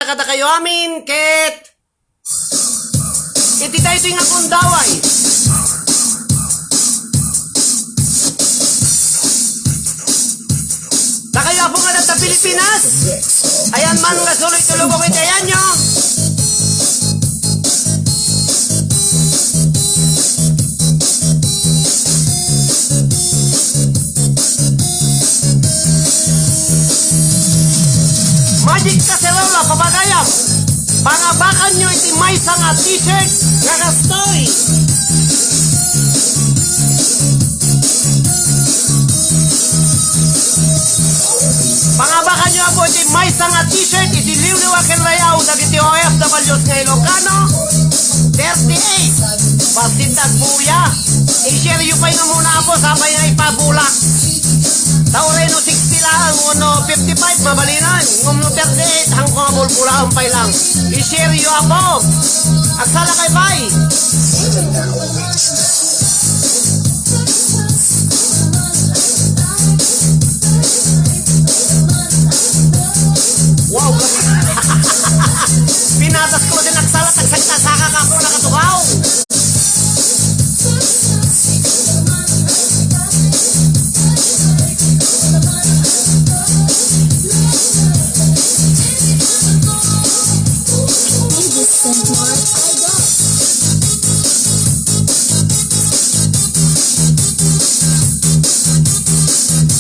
Kada kayo amin, ket iti tayo ito nga kundaway. Da kayo po nga sa Pilipinas. Ayan man nga suloy tulubong iti ayan nyo. Magic Cacerola, papagayam. Pangabakan nyo iti may nga t-shirt nga kastoy. Pangabakan nyo po iti may nga t-shirt iti liwliwaken rayaw dagiti OFWs nga Ilocano 38 Pasitag Buya. I-share nyo pa nga muna po sabay nga ipabulak. Taureno 60 lang, uno 55 mabalinan. Ngumno 38 hangko nga bulbula umpay lang. I-share nyo ako. Agsala kay bay. Wow. Pinatas ko din agsalat. Agsagtasaka ka po nakatuhaw.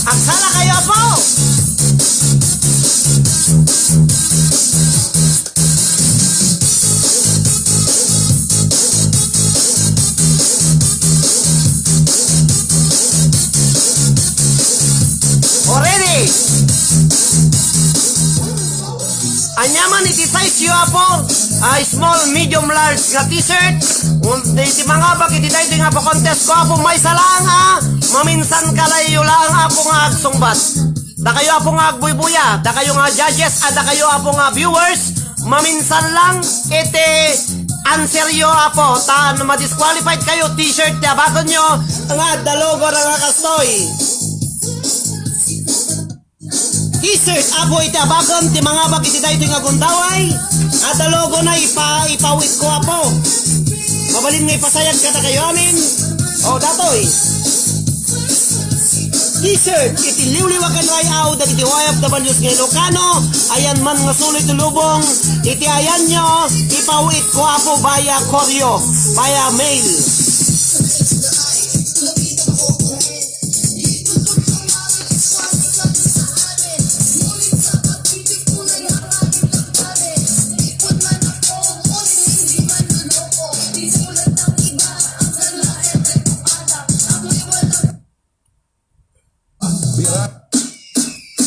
Agsala kayo po. Already. Anyaman iti size yu po. Small, medium, large nga t-shirt. Iti mga bag iti tayo nga po contest ko po may salang maminsan kalayo lang po nga agsungbat. Da kayo po nga agbuybuya. Da kayo nga judges da kayo po nga viewers. Maminsan lang iti answer yu po. Ta ma-disqualified kayo t-shirt ya bago nyo nga dalogo nga kastoy. T-shirt apo iti abagan ti mga bag iti tayo nga gundaway. Ada logo na ipawit ko apo. Mabalin nga ipasayag kata kayo amin. O datoy. T-shirt iti liwliwakan rayaw dagiti OFWs nga Ilocano. Ayan man nga sulit tulubong. Iti ayan nyo ipawit ko apo via koryo, via mail.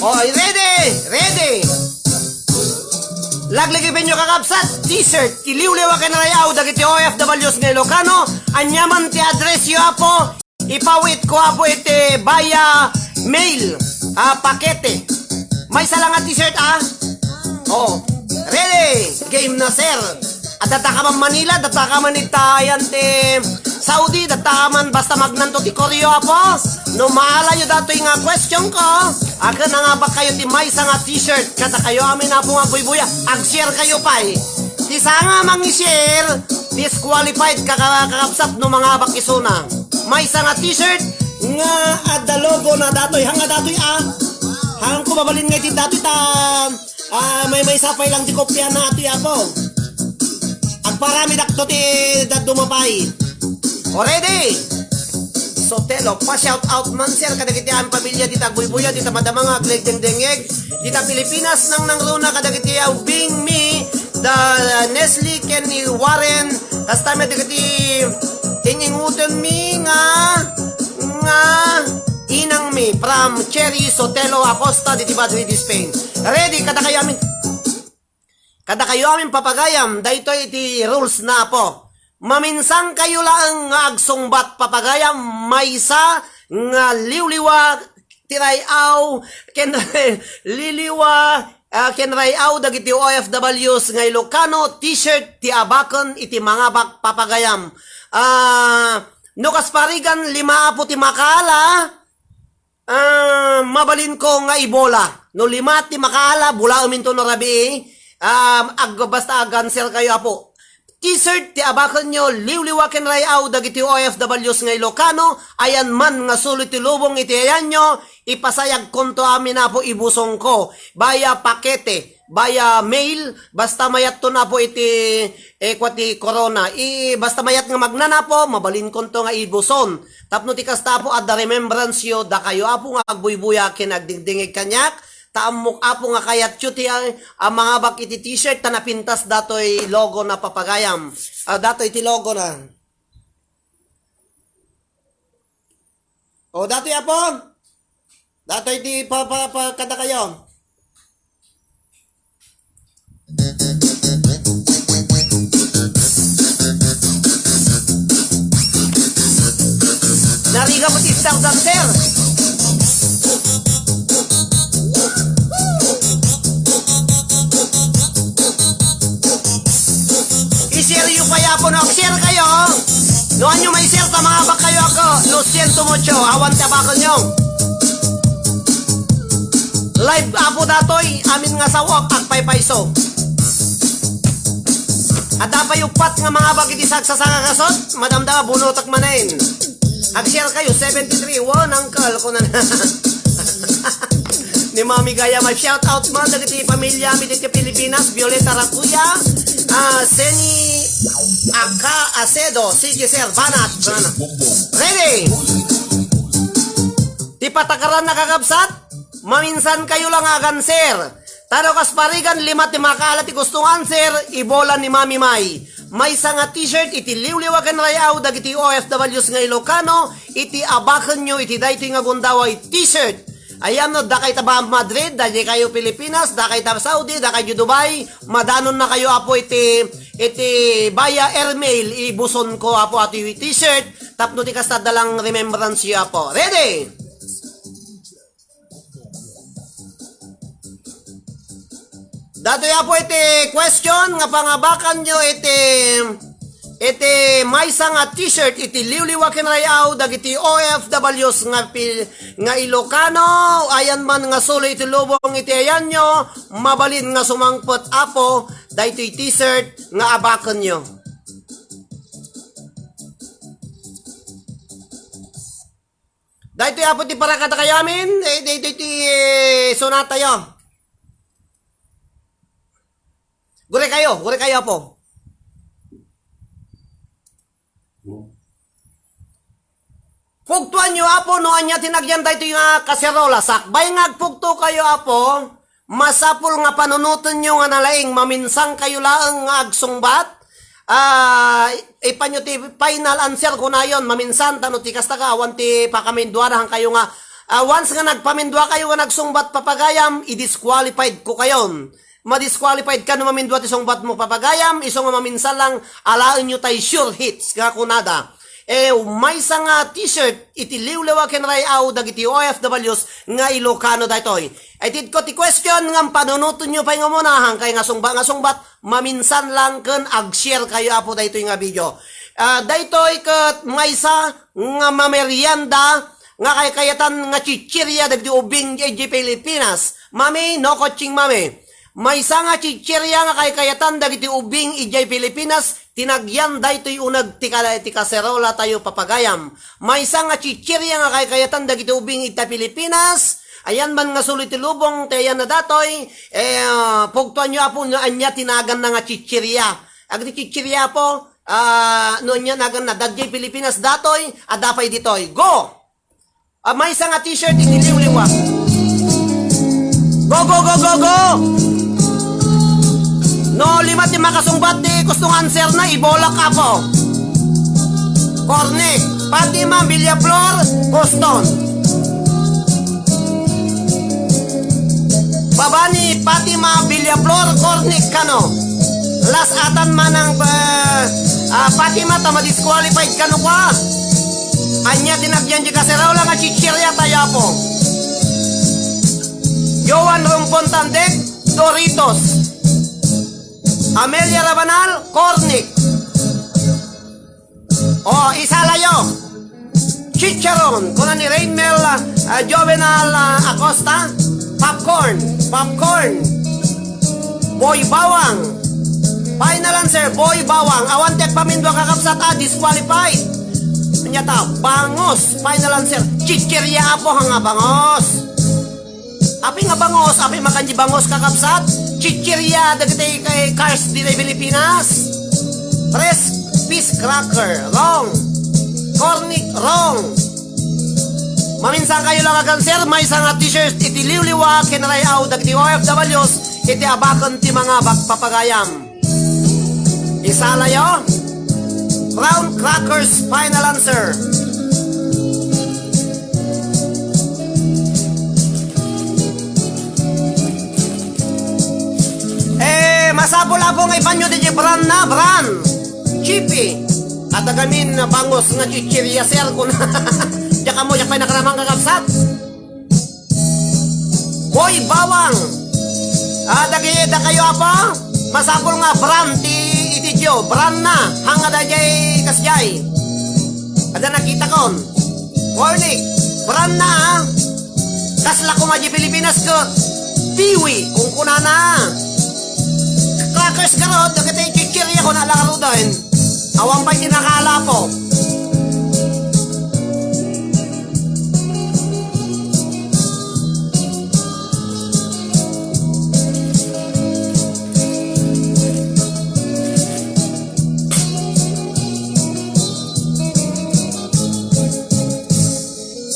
Okay, ready! Laglagipin nyo kakapsat, t-shirt, iliwliwakan na rayaw, dagiti OFWs nga Ilocano, anyaman ti address yu apo, ipawit ko apo iti via mail, pakete. May salang t-shirt Oo, ready! Game na sir! At datakaman Manila, datakaman itayan ti Saudi, datakaman basta magnanto ti Koryo apo. No maalayo datoy nga question ko. Aga na nga ba kayo ti may nga t-shirt? Kata kayo amin na po nga buy-buya. Ag-share kayo pa Ti nga mang-share, disqualified kakapsap no mga bakisuna. May nga t-shirt nga ada logo na datoy. Hanga datoy Hang kumabalin nga ti datoy may sapay lang ti kopya na ito apo. Agparami dakto ti dumapay. Already! Sotelo, pa-shout out man sir kadagiti ang pamilya dita Buybuya, dita Madamanga, Aglegdengdengeg, dita Pilipinas nang nangruna kadagiti Bing Mi, the Nestle, Kenny Warren, hasta may dagiti tingingutan mi nga inang mi from Cherry Sotelo Acosta diti Madrid, Spain. Ready kada kayo amin papagayam, dahito iti rules na po. Maminsan kayo lang nga agsungbat papagayam maysa nga liwliwa tirayaw kenrayaw dagiti OFWs nga Ilocano t-shirt ti abaken iti mga papagayam. No kasparigan 5 po ti makala mabalin ko nga ibola. No 5 ti makala bula uminto no rabi basta agansel kayo apo. T-shirt ti abakan nyo, liwliwaken rayaw dagiti OFWs nga Ilocano, ayan man nga sulit ti lubong iti ayan nyo, ipasayag konto amin na po ibusong ko, baya pakete, baya mail, basta mayat to na po iti kwati corona, basta mayat nga magnana po, mabalin konto nga ibuson, tapno ti kasta po at the remembrance yo, da kayo apo nga agbuybuya kinagdingdingig kanyak, taamok apo nga kayat chuti ang mga bak iti t-shirt ta napintas datoy logo na papagayam. Datoy iti logo na. O datoy apo. Datoy iti kada kayo. Nariga mo ti Star Dancer. I-share yung kaya po, share kayo. Noon nyo may share, tamabak kayo ako. Lo siento mucho, awan tabakal nyo. Live apo datoy, amin nga sawak, agpay-payso. At apayugpat nga mga bagit isagsa sa kakasot, madamda bunotak manain. Ag-share kayo, 73, uncle ko na ni Mami Gaya, may shout out man dagiti pamilya mi diti Pilipinas, Violeta Racuya, Seni Aka Acedo, sige sir, banat. Ready? Ti patakaran nakakabsat, maminsan kayo lang agan sir. Taro kasparigan, lima ti makaala ti gustungan sir, ibola ni Mami May. May nga t-shirt, iti liwliwagan rayaw, dagiti OFWs nga Ilocano, iti abakan nyo, iti dayto nga gundaway t-shirt. Ayan no, da kayo taba Madrid, da kayo Pilipinas, da kayo taba Saudi, da kayo Dubai, madanon na kayo apo iti baya airmail, ibuson ko apo ato yung t-shirt, tapno ti kasta dalang remembrance yo apo. Ready? Dato ya po iti question, nga pangabakan nyo iti may nga t-shirt iti liwliwaken rayaw dagiti OFWs nga Ilocano, ayan man nga sulo iti lubong iti ayan nyo, mabalin nga sumangpot apo dahito t-shirt nga abakan nyo. Dahito apo ti para kata kayamin, dahito iti sonata yo. Gure kayo po. Pugtuan nyo apo, noan niya tinagyan tayo yung kaserola. Sakbay ngagpugto kayo apo, masapul nga panunutan nyo nga nalaing, maminsang kayo laang nga agsungbat. Ipanyo ti final answer ko na yon, maminsan tanong ti kasta ka, awan ti pakaminduarahan kayo nga, once nga nagpamindua kayo nga nagsungbat papagayam, i-disqualified ko kayon. Ma-disqualified ka no mamindua ti sungbat mo papagayam, iso nga maminsan lang, alaan nyo tayo sure hits, nga kunada. May nga t-shirt iti liwliwaken rayaw dagiti OFWs nga Ilocano daytoy. Tid ko ti question nga panunuton nyo pa nga munahan kay nga sungbat maminsan lang ken ag-share kayo apo daytoy nga video. Daytoy ket maysa nga mamerienda nga kay kayatan nga chichirya dagiti ubing iti Pilipinas. Mami, no coaching mami. Maysa nga chichirya nga kay kayatan dagiti ubing iti Pilipinas. Tinagyan daytoy unag ti kaserola tayo papagayam. Maysa nga chichirya nga kay kayatan dagiti ubing iti Pilipinas. Ayan man nga sulit ti lubong tayan na datoy. Pugtuan nyo apo anya tinagan na nga chichirya. Agti chichirya po, noon niya nagan na dagiti Pilipinas datoy, adapay ditoy. Go! Maysa nga t-shirt iti liwliwa. Go, go, go, go, go! No, lima ti makasungbat di gustong answer na ibolak ako. Cornic, Fatima, Villaflor, Boston. Babani, Fatima, Villaflor, Cornic, kano. Last atan manang Fatima, tama disqualified kano kwa. Anya tinagyan di kaseraw lang at chichirya tayo po. Joan Rumpontandek, Doritos. Amelia Rabanal, Cornic. Isa layo. Chicharon, kuna ni Rainmel Jovenal Acosta, Popcorn. Boy Bawang. Final answer, Boy Bawang. Awan tek pamindwa kakapsat disqualified. Nyata, Bangos. Final answer, Chichirya po nga Bangos. Api nga Bangos, api makanji Bangos kakapsat. Chichirya, dagiti kay Cars di Pilipinas. Tres Peace Cracker, wrong. Cornic, wrong. Maminsan kayo lang agan sir, may isang t-shirt iti liwliwa, kinarayaw, dagiti OFWs, iti abakan ti mga bagpapagayam. Isalayo, Brown Crackers, final answer. Masabula po nga ipanyo di brand na, brand. Chippy. At agamin na Bangos nga chichirya sir ko na. Diyan mo, diyan kayo nakaramang kakapsat. Boy Bawang. Dagida kayo apa? Masabol nga brand ti itidyo. Brand na. Hanga da jay kasjay. Ada nakita kon. Cornic. Brand na. Kasla ko maji Pilipinas ko. Tiwi. Kung kunana. Crackers karot, dagiti chichirya ko na lang doon. Awang pa'y tinakala po.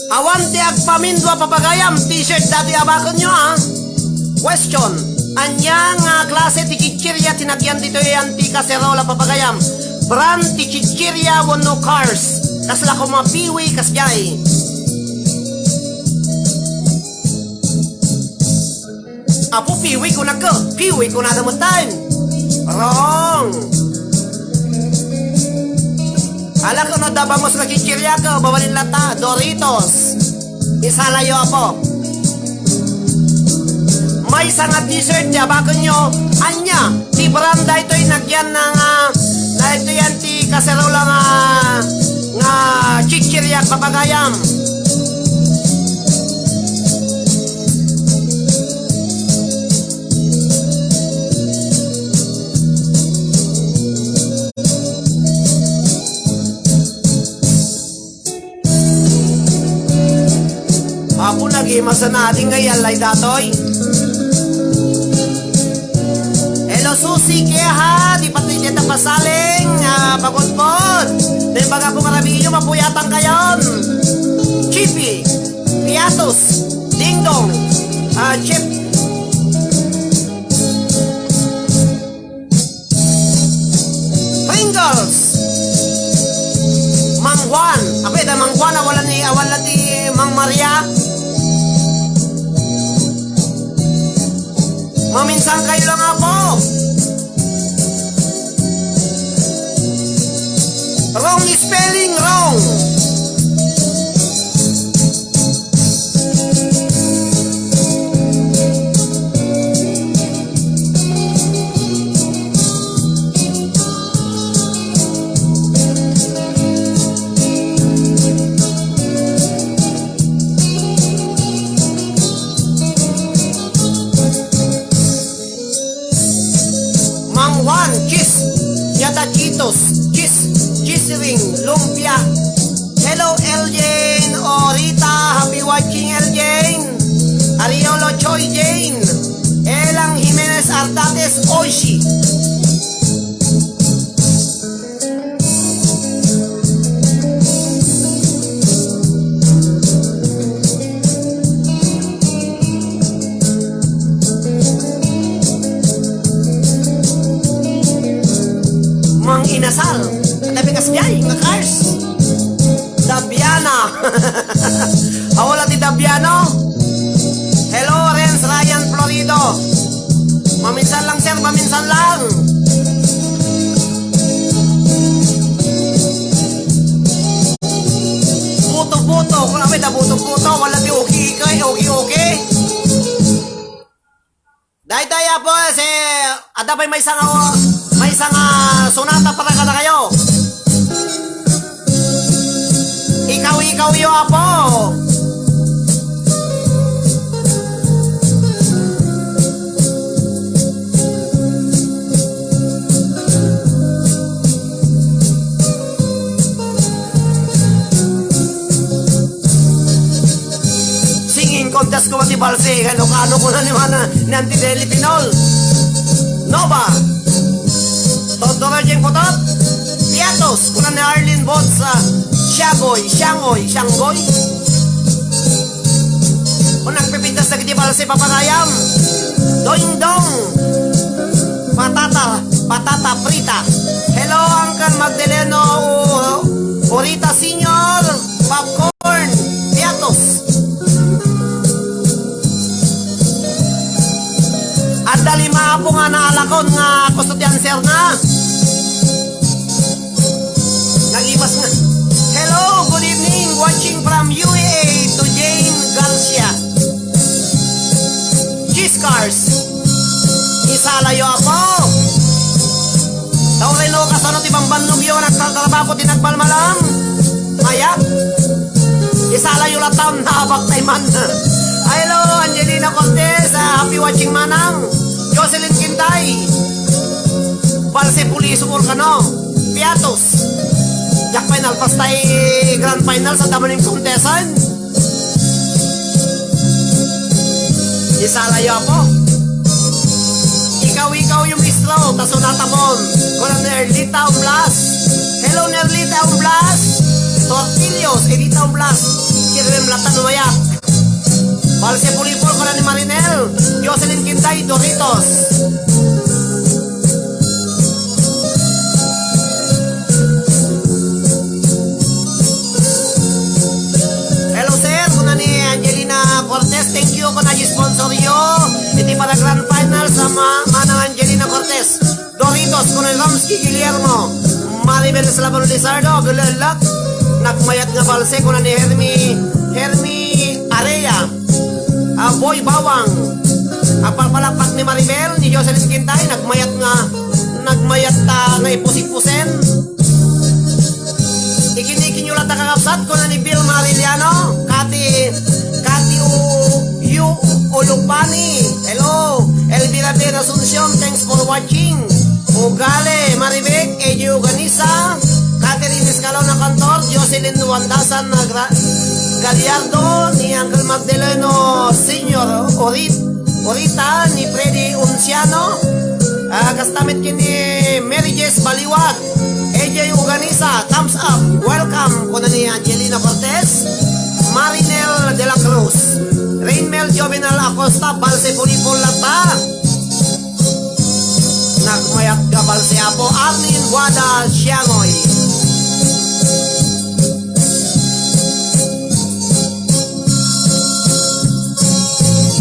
Awan ti agpamindwa papagayam, t-shirt dati abakon nyo ha. Question. Anyang klase ti chichirya tinagyan dito yung ti kaserola papagayam. Brand ti chichirya wano cars. Kasla ko mga piwi kasjay. Apo piwi ko na ko. Piwi ko na damutan. Wrong. Ala ko no dabamos na chichirya ko. Bawalin lata. Doritos. Isalayo apo. May isang t-shirt niya, bago nyo, anya, ti Branda ito'y nagyan ng, na ito yan ti kaserola nga chichirya papagayam. Ako nag-imasa natin ngayon, lay datoy. Hello Susi, kaya ha, di pati niya pasaling, pagod-pod. Dahil baga po karabinyo, mapuyatan kayon. Chippy, Piatos, Ding Dong, Chip, Pringles, Mang Juan. Ako ito, Mang Juan, awala ni Mang Maria. Maminsan kayo lang ako. Wrong spelling, wrong. Cheesering, lumpia. Hello Eljane, Rita, happy watching Eljane. Ariolo Choi Jane, Elang Jimenez Artates Oishi. Mang Inasal, tapi kasjay nga cars. Dabiana. Awala ti Dabiano. Hello Renz Ryan Florido. Maminsan lang sir, maminsan lang. Puto-puto, kung namin na puto-puto, wala ti okay. Day-daya po, adapay may isang sunata para ka na kayo. Ikaw yo apo. balse, Ilocano ko na naman ni Antideli Pinol. Nova, Totoro Jeng Potot, Piatos, kuna ni Arlene Bots, Shangoy. Kung nagpipintas na kiti balse papagayam, Doing Dong, Patata Frita. Hello, Uncle Magdaleno, Orita Senior, Popcorn, Piatos. At dalima po nga naalakon nga kustudyanser na. Nagimas nga. Hello, good evening, watching from UAE to Jane Garcia. Giscars, isalayo ako. Taureno kasanot ibang bandog yun at tatrabaho tinagbal malam. Mayak, isalayo lataon na abak tayman. Hello, Angelina Cortez, happy watching manang. Jocelyn Quintay, Balse Puliso Urcano, Piatos, Jack Final Pastay Grand Final sa Damaning Contesan. Isalayo ako. Ikaw yung istro, taso natamon. Kuna Nerlita Umblas. Hello Nerlita Umblas. Tortillos, Edita Umblas. Kirem Latan Umayak. Balse Pulipol, kuna ni Marinel. Jocelyn Quintay, Doritos. Hello sir, kuna ni Angelina Cortez. Thank you kuna sponsor yo. Iti para Grand Final sa manang Angelina Cortez. Doritos, kuna Ramsky Guillermo. Maribel Slabano Lizardo, good luck. Nagmayat nga balse kuna ni Hermi Area. Boy Bawang, palpalapak ni Maribel, ni Jocelyn Quintay, nagmayat nga ipusik-pusen. Ikinikin nyo lang kakapsat ko na ni Bill Mariliano, Kati Ulupani, hello, Elvira Ben Asuncion, thanks for watching. Ugale, Maribek, Eji Uganisa, Catherine Escalon na Kantor, Jocelyn Wandasan na Galiardo, ni Uncle Magdaleno Senior, Orita, ni Freddy Unciano, kastamit kini Mary Jess Baliwag, AJ Uganisa, thumbs up, welcome ko na ni Angelina Cortez, Marinel de la Cruz, Rainmel Jovenal Acosta, Balse Pulipol Lata, nagmayat ka Balse Apo, Arlene Guada Siangoy.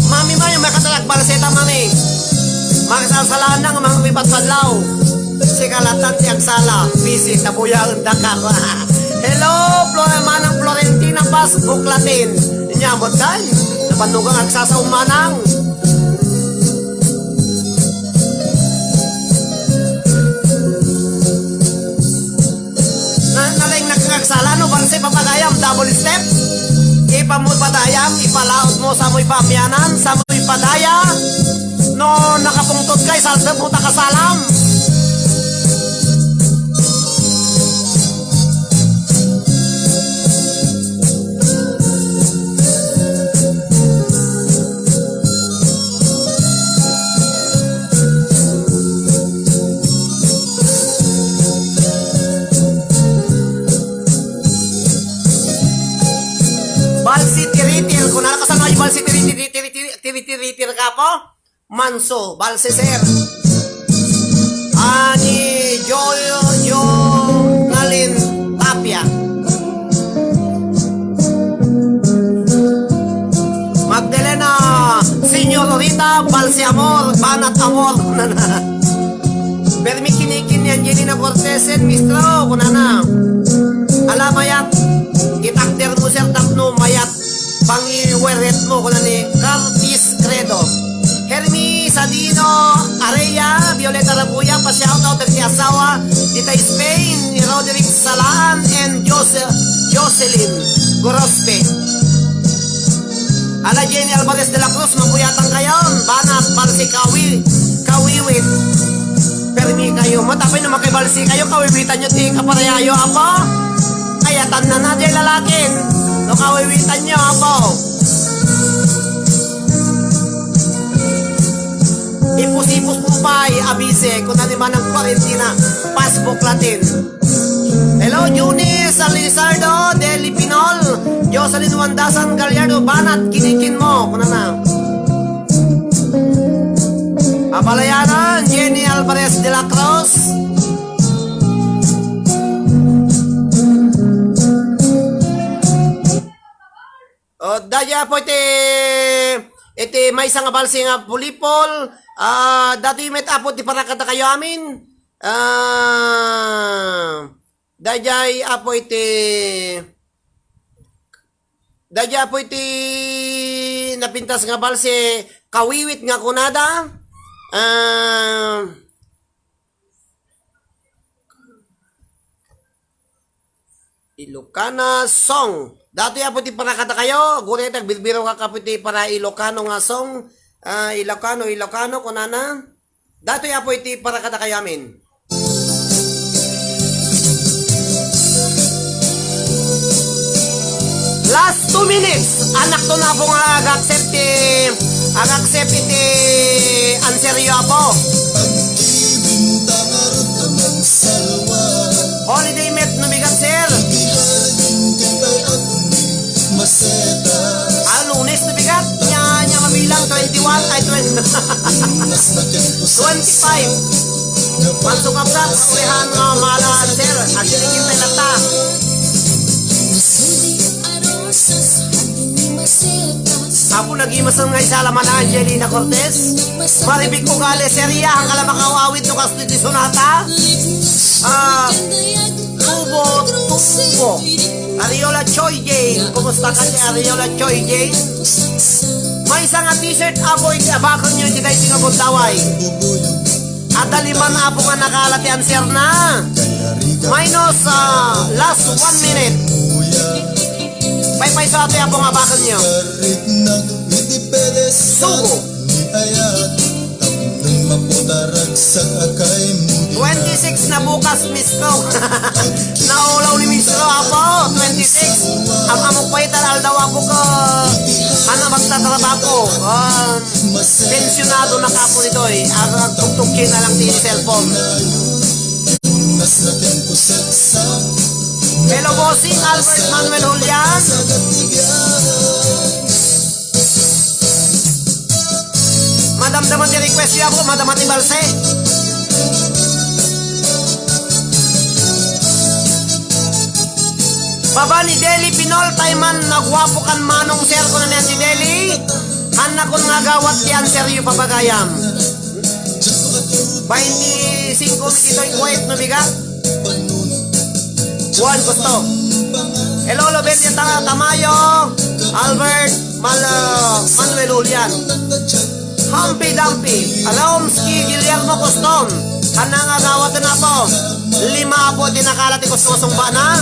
Mami Mayo, may katalak Balseta Mami. Magsasalaan ng mga mipatpadlaw. Sikalatan tiyag sala, visit na buyang Dakar. Hello, Manang Florentina Paz, Buklatin. Inyamot tayo, napanugang agsasaw manang. Naling nagkagsala, no, Balse papagayam, double step. Ipamut padayam, ipalaot mo sa mo'y pamyanan, sa mo'y padaya. No, nakapungtod kay salsa puta kasalam. Balsi tiritir, kung nakasano ay balsi tiritir ka po, Manso, Balse sir. Ani Jo Nalin Tapia. Magdalena Senior Rita, Balse Amor, Banat Amor. Permi kinikin ni Angelina Cortez, Mistro, kunana. Alamayat, itakder mo sir tapno mayat, pangiweret mo kunani, Curtis Credo. Hermi Sadino Areya, Violeta Rabuya, pa-shoutout ang asawa, Tita Spain, ni Roderick Salaan, and Jocelyn Gorospe. Ala Jenny Alvarez de la Cruz, mabuyatang kayon, Banat, Balse Kawiwit. Permi kayo, matapay naman kay Balse kayo, kawiwitan nyo, ting kaparayayo, apo. Kayatan na na dyan lalakin, no kawiwitan nyo, apo. Ipus-ipus pumpay, abise, kung ano man ang kwarentina, pasbuk latin. Hello, Junis, Alizardo, Deli Pinol, Jocelyn Wandasan, Gallardo, Banat, kinikin mo, kung na. Apalayanan, Jenny Alvarez de la Cruz. O, daya po iti may isang abalsi nga pulipol, dati met apot di para kata kayo amin, dayay apo iti napintas nga balsi kawiwit nga kunada, Ilocana song. Dati apo ti parakata kayo, gulit bilbiro ka kaputi para Ilocano nga song, Ilocano kunana. Dati apo iti parakata kayo amin. Last 2 minutes, anak to na po nga ag-accept iti answer yo apo. Holiday met numigat sir. Lunes na bigat niya mabilang 21 ay 25 Pansok kapsat ulihan nga malaan sir agilingin tayo nata Apo nag-imasan nga isalaman na Angelina Cortez maribig ko gali serya ang kalamakawawit no kastiti sonata tubo Ariola Choi Jane, kumusta ka si Ariola Choi Jane? May isang t-shirt apo iti abakang nyo hindi kayo singabot daway. At aliman apo nga nakalati answer na. Minus last 1 minute. Pay sa ate apo nga abakang nyo. Sugo. 26 na bukas, Mistro. Naulaw ni Mistro ako. 26. Ang amok pa italal daw ako ka. Ano magtatrabaho. Pensionado na kapo nito eh. Tugtugkin na lang din cellphone. Hello, bossing. Albert Manuel Julian. Madam-daman di request niyo ako, madam at ibalse. Baba ni Deli Pinol, tayman nagwapo kan manong sir ko na niyan si Deli. Anak ko nga gawat yan sir yung papagayam. 25 dito yung kuwait no bigat. Juan gusto. Hello, Lobet yung Tamayo, Albert, Manuel Julian. Humpy Dumpy, Alomski, Guillermo Coston, kanang agawat na po, 5 po dinakalat ko sa sumba na.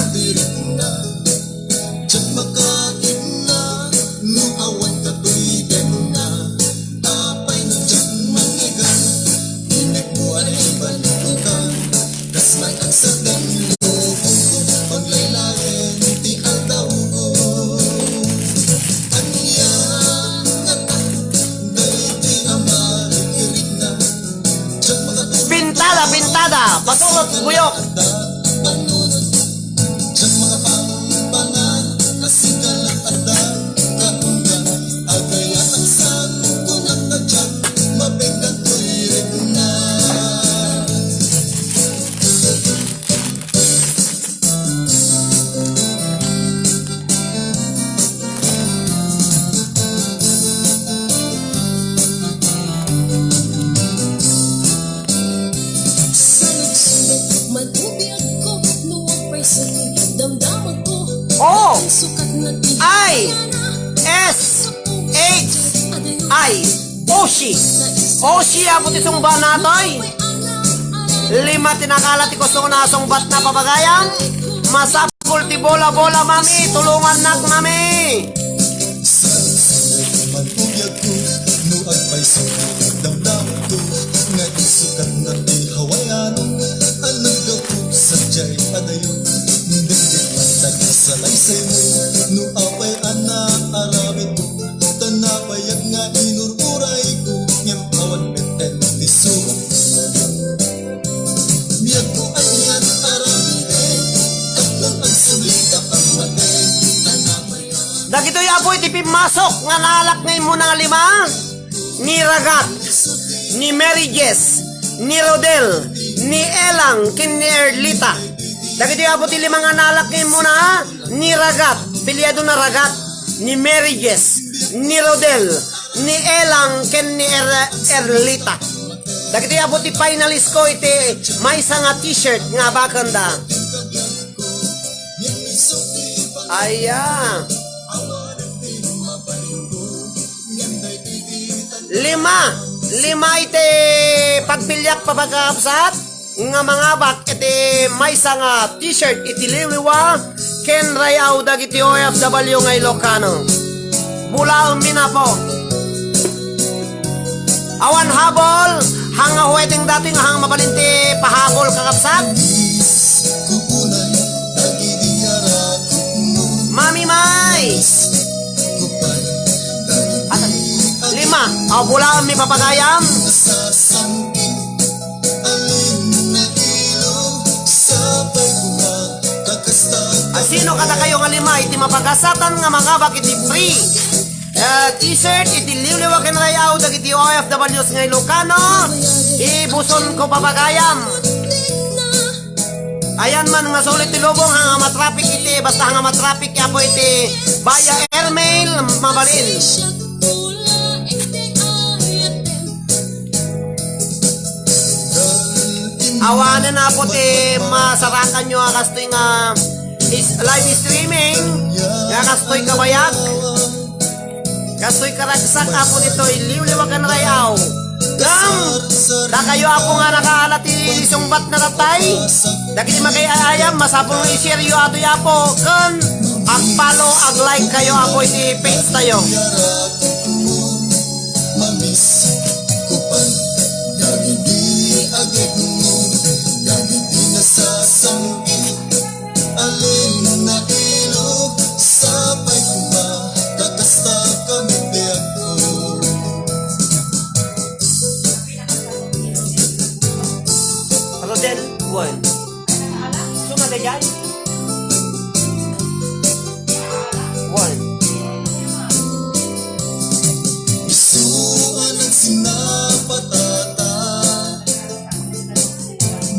Pintada, pasulot, buyok. O I S H I Oshi. Oshi apo ti sungba natoy. 5 tinakalat ko sa unasong bat na papagayang. Masapul ti bola-bola mami, tulungan nak mami. Salay sa'yo, no apay ana aramid ko, tanapayag nga inururay ko, ngem awan beten. Miyag ko ang yan aramide Kaplang ang salita ang mate Dagitoy apo iti pimasok nga nalak ngayon mo na 5 ni Ragat, ni Mary Jess, ni Rodel, ni Elang, kin ni Erlita. Dagitoy apo ti 5 nga nalak ngayon mo na ni Ragat, pilyado na Ragat, ni Mary Jess, ni Rodel, ni Elang, kin ni Erlita. Dagitoy apo ti finalist ko iti may isa nga t-shirt nga bakanda. Aya. 5 ite pagbilyak papagkapsat nga mga bak iti may nga t-shirt iti liwiwa ken rayaw dagiti OFW nga Ilocano. Bulaon mina po. Awan habol hanga huweteng dati nga hang mabalinti pahabol kakapsat. Kukunay Nagidiyara Mami May. Kupay 5 bulaon mi papagayam. Nasasangkin Alin na ilog Sabay ko na Kakasta Sino kada kayo nga 5 iti mapagkasatan nga mga bak iti free t-shirt iti liwliwa ken rayaw dagiti OFWs nga Ilocano ibuson ko papagayam. Ayan man nga sulit ti lubong hanga matraffic iti basta hanga matraffic yapo iti via airmail mabalin. Awanan na po ti masarakan nyo akastoy nga live streaming nga kastoy kabayag kastoy karagsak apo dito iliwliwag ka na rayaw gam da kayo ako nga nakaalat ti sungbat na tatay dagiti magayayam masapong i-share yu ato yapo kan ag-follow ag-like kayo apo iti page tayo. Mamis Kupay Yagidi agad mo Yagidi nasasangkin Alin na ilog Sabay ko ba Kakasta kami biyak ko Rodel, buwan. Sunod na yan? Buwan. Isuan ang sinapatata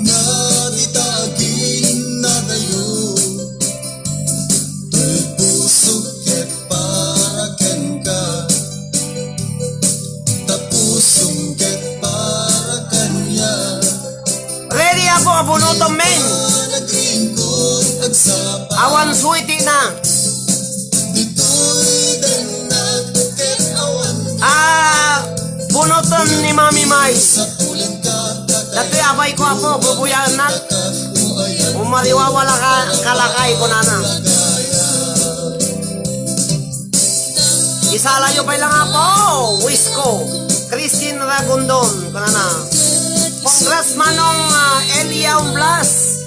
Naditagin na tayo Tuy puso ket para ken ka Tapusong ket para kanya Ready ako, abunotong men. Nagringkod agsapa Awan suiti na. Dito'y danag ket awan Bunuton ni Mami May. Sa pulan ka Dati abay ko ako, bubuyan na. kakauayan Umariwawala ka, kalakay ko na na. Isalayo pa lang ako, Wisco. Christine Ragondon, ko na na. Congressman ng Elia Umblas.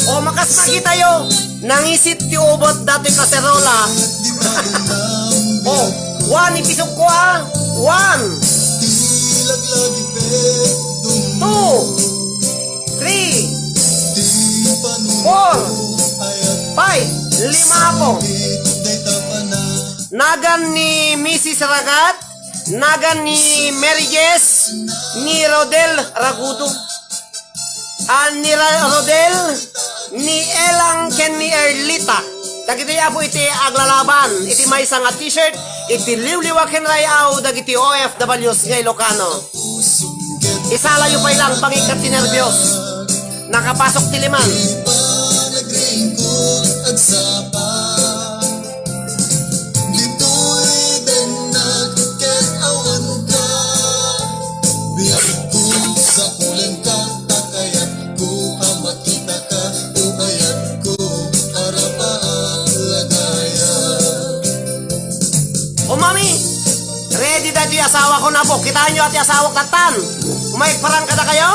O makas makita yo, nangisit ti ubot dati kaserola. O, 1 ipisok ko 1, Tilaglagi pek 2, 3, 4, 5, 5 po. Nagan ni Mrs. Ragat, nagan ni Mary Jess, ni Rodel Raguto, ni Rodel, ni Elang ken ni Erlita. Dagiti apo iti aglalaban, iti may nga t-shirt, iti liwliwa ken rayaw dagiti OFWs nga Ilocano. Isalayo pa ilang pangikat ti nervyos. Nakapasok ti 5. Nagringkod agsapa Dito'y danag ket awan ka Biyak ko sa pulan ka Takayat ko makita ka Ubayat ko arapa lagaya O mami, ready dati asawa ko na po. Kitaan nyo ati asawa katan. May parang kada kayo?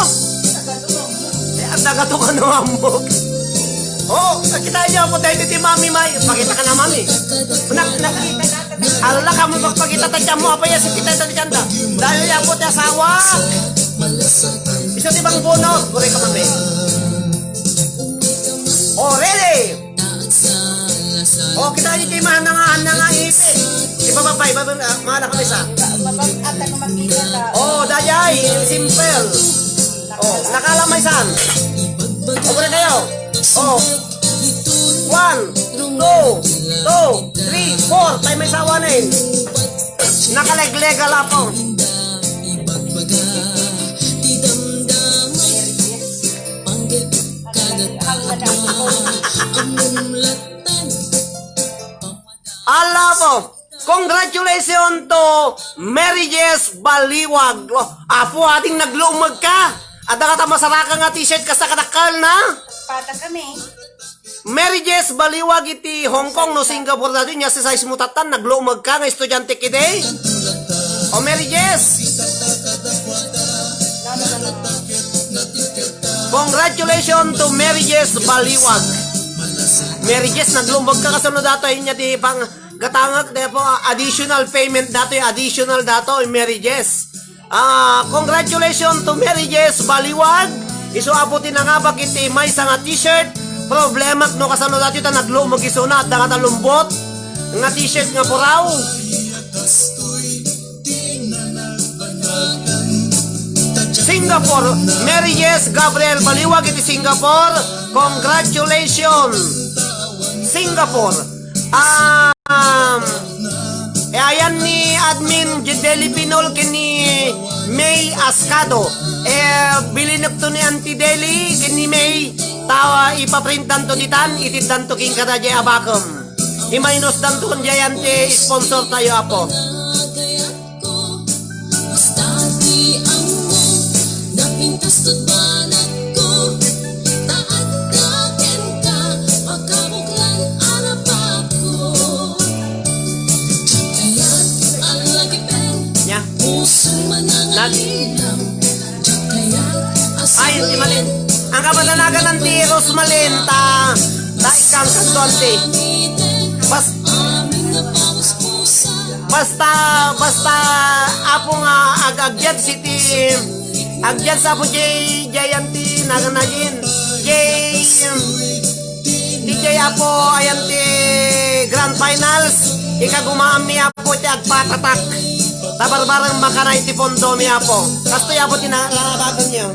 Ang nagato ka no ambog. Oh, kita niyo po tayo ti Mami May. Pakita ka na Mami. Nakita Allah ka mo pagpakita ta mo apa ya si kita tadi kanda. Dahil ya po ti asawa. Bisa ti bang bono, gore ka Mami. Oh, ready? Oh, kita niyo ti mahana nga ipi. Di ba babay, mahal kami sa. Oh, dayay, simple. Oh, nakalamay san. Okay kayo. Oh. 1, 2, 2, 3, 4. Tayo may sawa na yun. Nakaleglegal ako. Alam mo, congratulations to Mary Jess Baliwag. Apo ating naglumag ka. At nakata masaraka nga t-shirt ka sa kadakal na. Pata kami. Mary Jess Baliwag iti Hong Kong no Singapore dati niya sa size mutatan naglumag ka nga estudyante kide. O Mary Jess. Congratulations to Mary Jess Baliwag. Mary Jess naglumag ka kasunod dato niya di pang gatangak de po additional payment dato additional dato Mary Jess. Congratulations to Mary Jess Baliwag. Isu abutin na nga bakit may nga t-shirt. Problema no kasano dati ta naglumog isuna at nga talumbot nga t-shirt nga puraw. Singapore, Mary Jess Gabriel Baliwag iti Singapore. Congratulations Singapore. Ayan ni admin Jedeli Pinol kini May Ascado. Bilinag to ni Auntie Deli kini May tawa ipaprintan to ditan ititan to king kadajay abakom. Imaynos dan to kun jayante sponsor tayo apo. Ya. Ay, ti Malin. Ang kapananagan ng ti Rosmalin ta ikang kantonti. Basta apo nga agagyan si ti agyan sa po jayanti naganagin DJ apo ayan ti grand finals ikagumami apo ti agpatatak tabarbarang makaray ti pondo mi apo kasto apo ti nalalabagan niya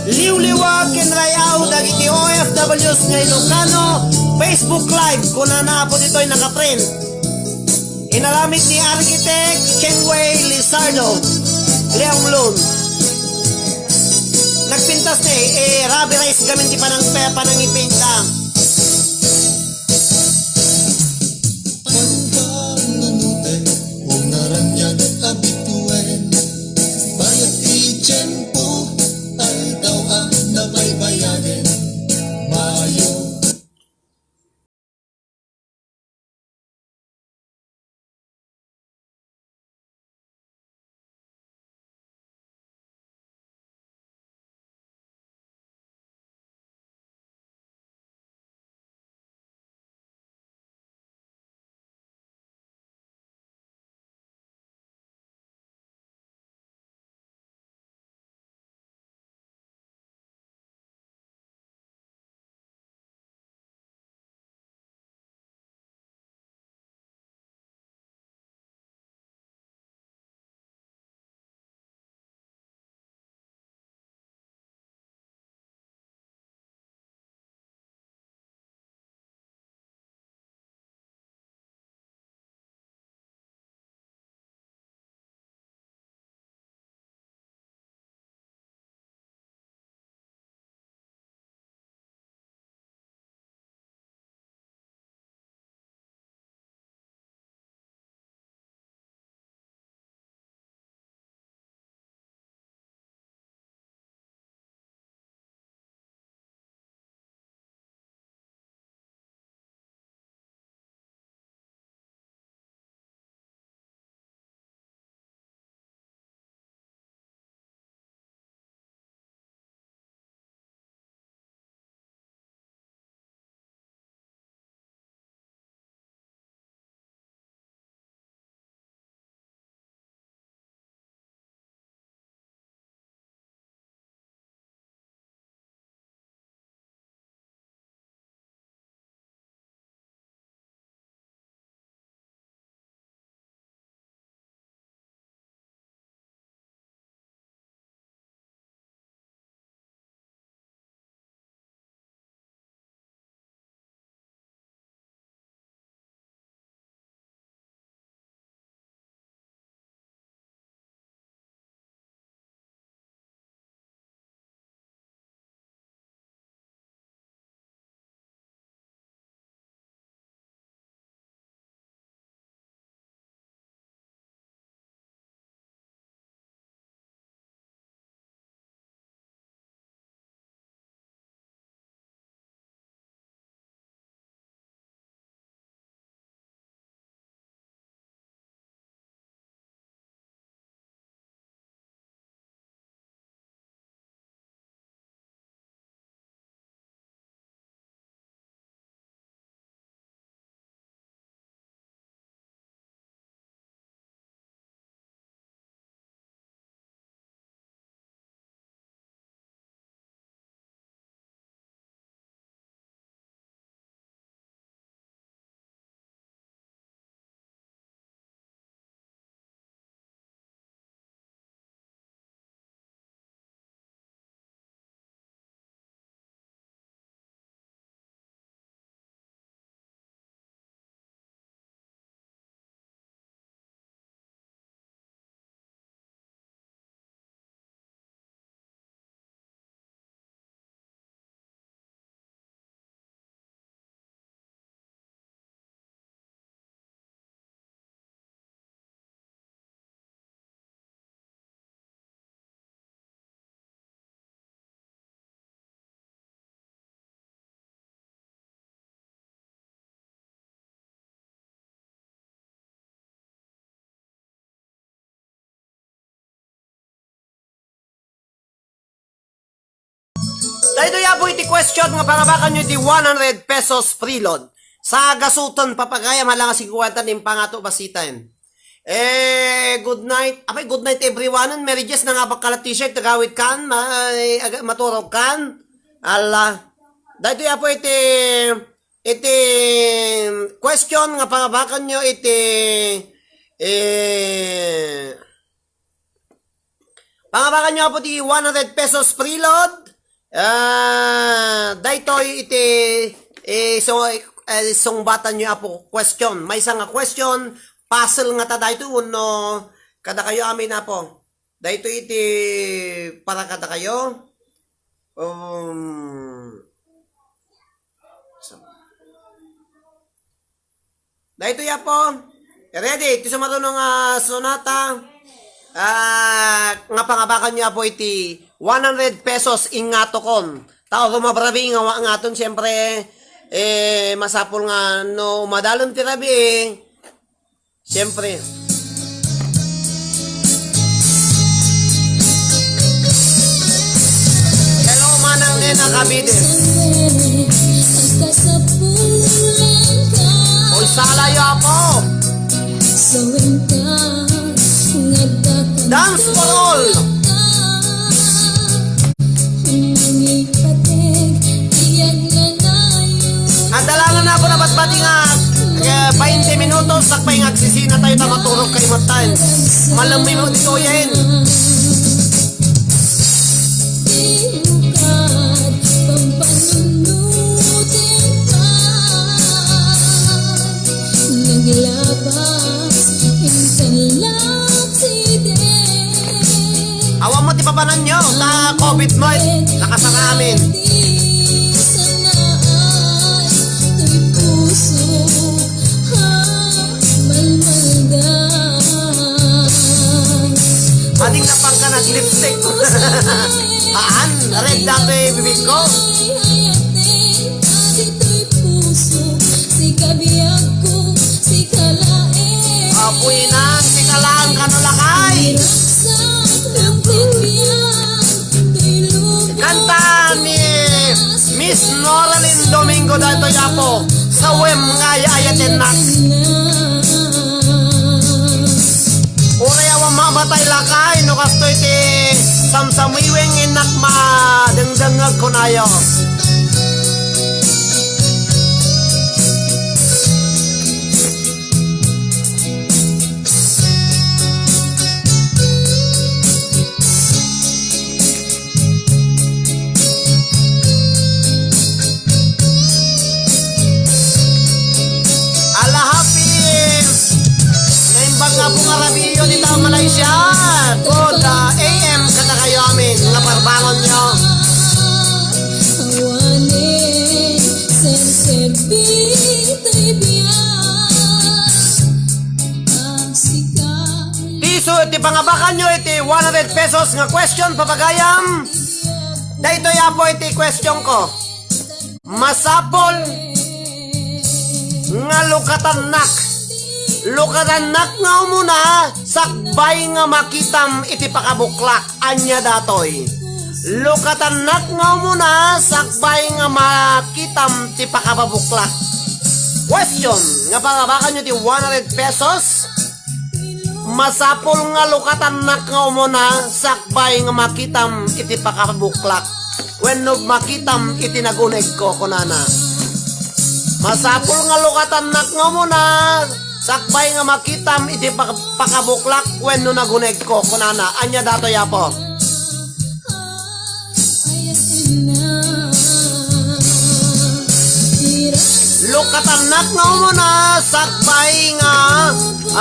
liwliwag kinrayaw dagiti OFWs nga Ilocano Facebook Live kung na po dito'y nakaprint. Inalamit ni Architect Chengwei Lizardo Leong Lun. Nagpintas ni Rabi Rice gamin di panang ipinta. Dahito ya po iti question nga pangabakan nyo iti 100 pesos freeload. Sa gasutan papagaya malang si kuwatan yung pangato basitan. Good night. Apay, good night everyone. Merry Jess na nga bakala t-shirt. Tagawit kan. Maturog kan. Ala. Dahito ya po iti question nga pangabakan nyo iti pangabakan nyo po iti 100 pesos freeload. Dahito iti sungbatan nyo po question. May isang question, puzzle nga ta dahito uno, kada kayo amin na po. Dahito iti para kada kayo. Dahito ya po. Ready? Ito sa marunong sonata. Nga pangabakan niya po iti 100 pesos ingato kon. Tao kumabrabi nga ngaton siyempre masapol nga no madalon ti rabi siyempre. Hello manang nena kabides. Oy salayo ako. Dance for all. Adalangan na ako na batbati nga 20 minutos sakpay nga agsisina tayo na maturog kay matan. Malamay mo dito yan. Awa mo ti papanan nyo na COVID mo nakasama amin. Ading napang ka nag-lipstick. Haan, red dati bibig ko. Apoy nang sikalaan kanulakay. Kanta ni Miss Noraline Domingo dito yapo sa wem nga ayatin nak. Uray awang mamatay lakay no kasto iti samsamiweng inak madengdengag kunayo. Arabiyo dito Malaysia. Good AM kada kayo amin nga parbangon nyo. Tiso iti pangabakan nyo iti 100 pesos nga question papagayam. Dahito ya po iti question ko. Masapol nga lukatan nak. Lukatan nak nga muna sakbay nga makitam iti pakabuklak anya datoy. Lukatan nak nga muna sakbay nga makitam ti pakabuklak. Question nga pangabakan nyo ti 100 pesos. Masapol nga lukatan nak nga muna sakbay nga makitam iti pakabuklak. When no makitam iti naguneg ko kunana. Masapol nga lukatan nak nga muna sakbay nga makitam iti pakabuklak when no naguneg ko kunana anya dato yapo. Lukatan nak nga muna sakbay nga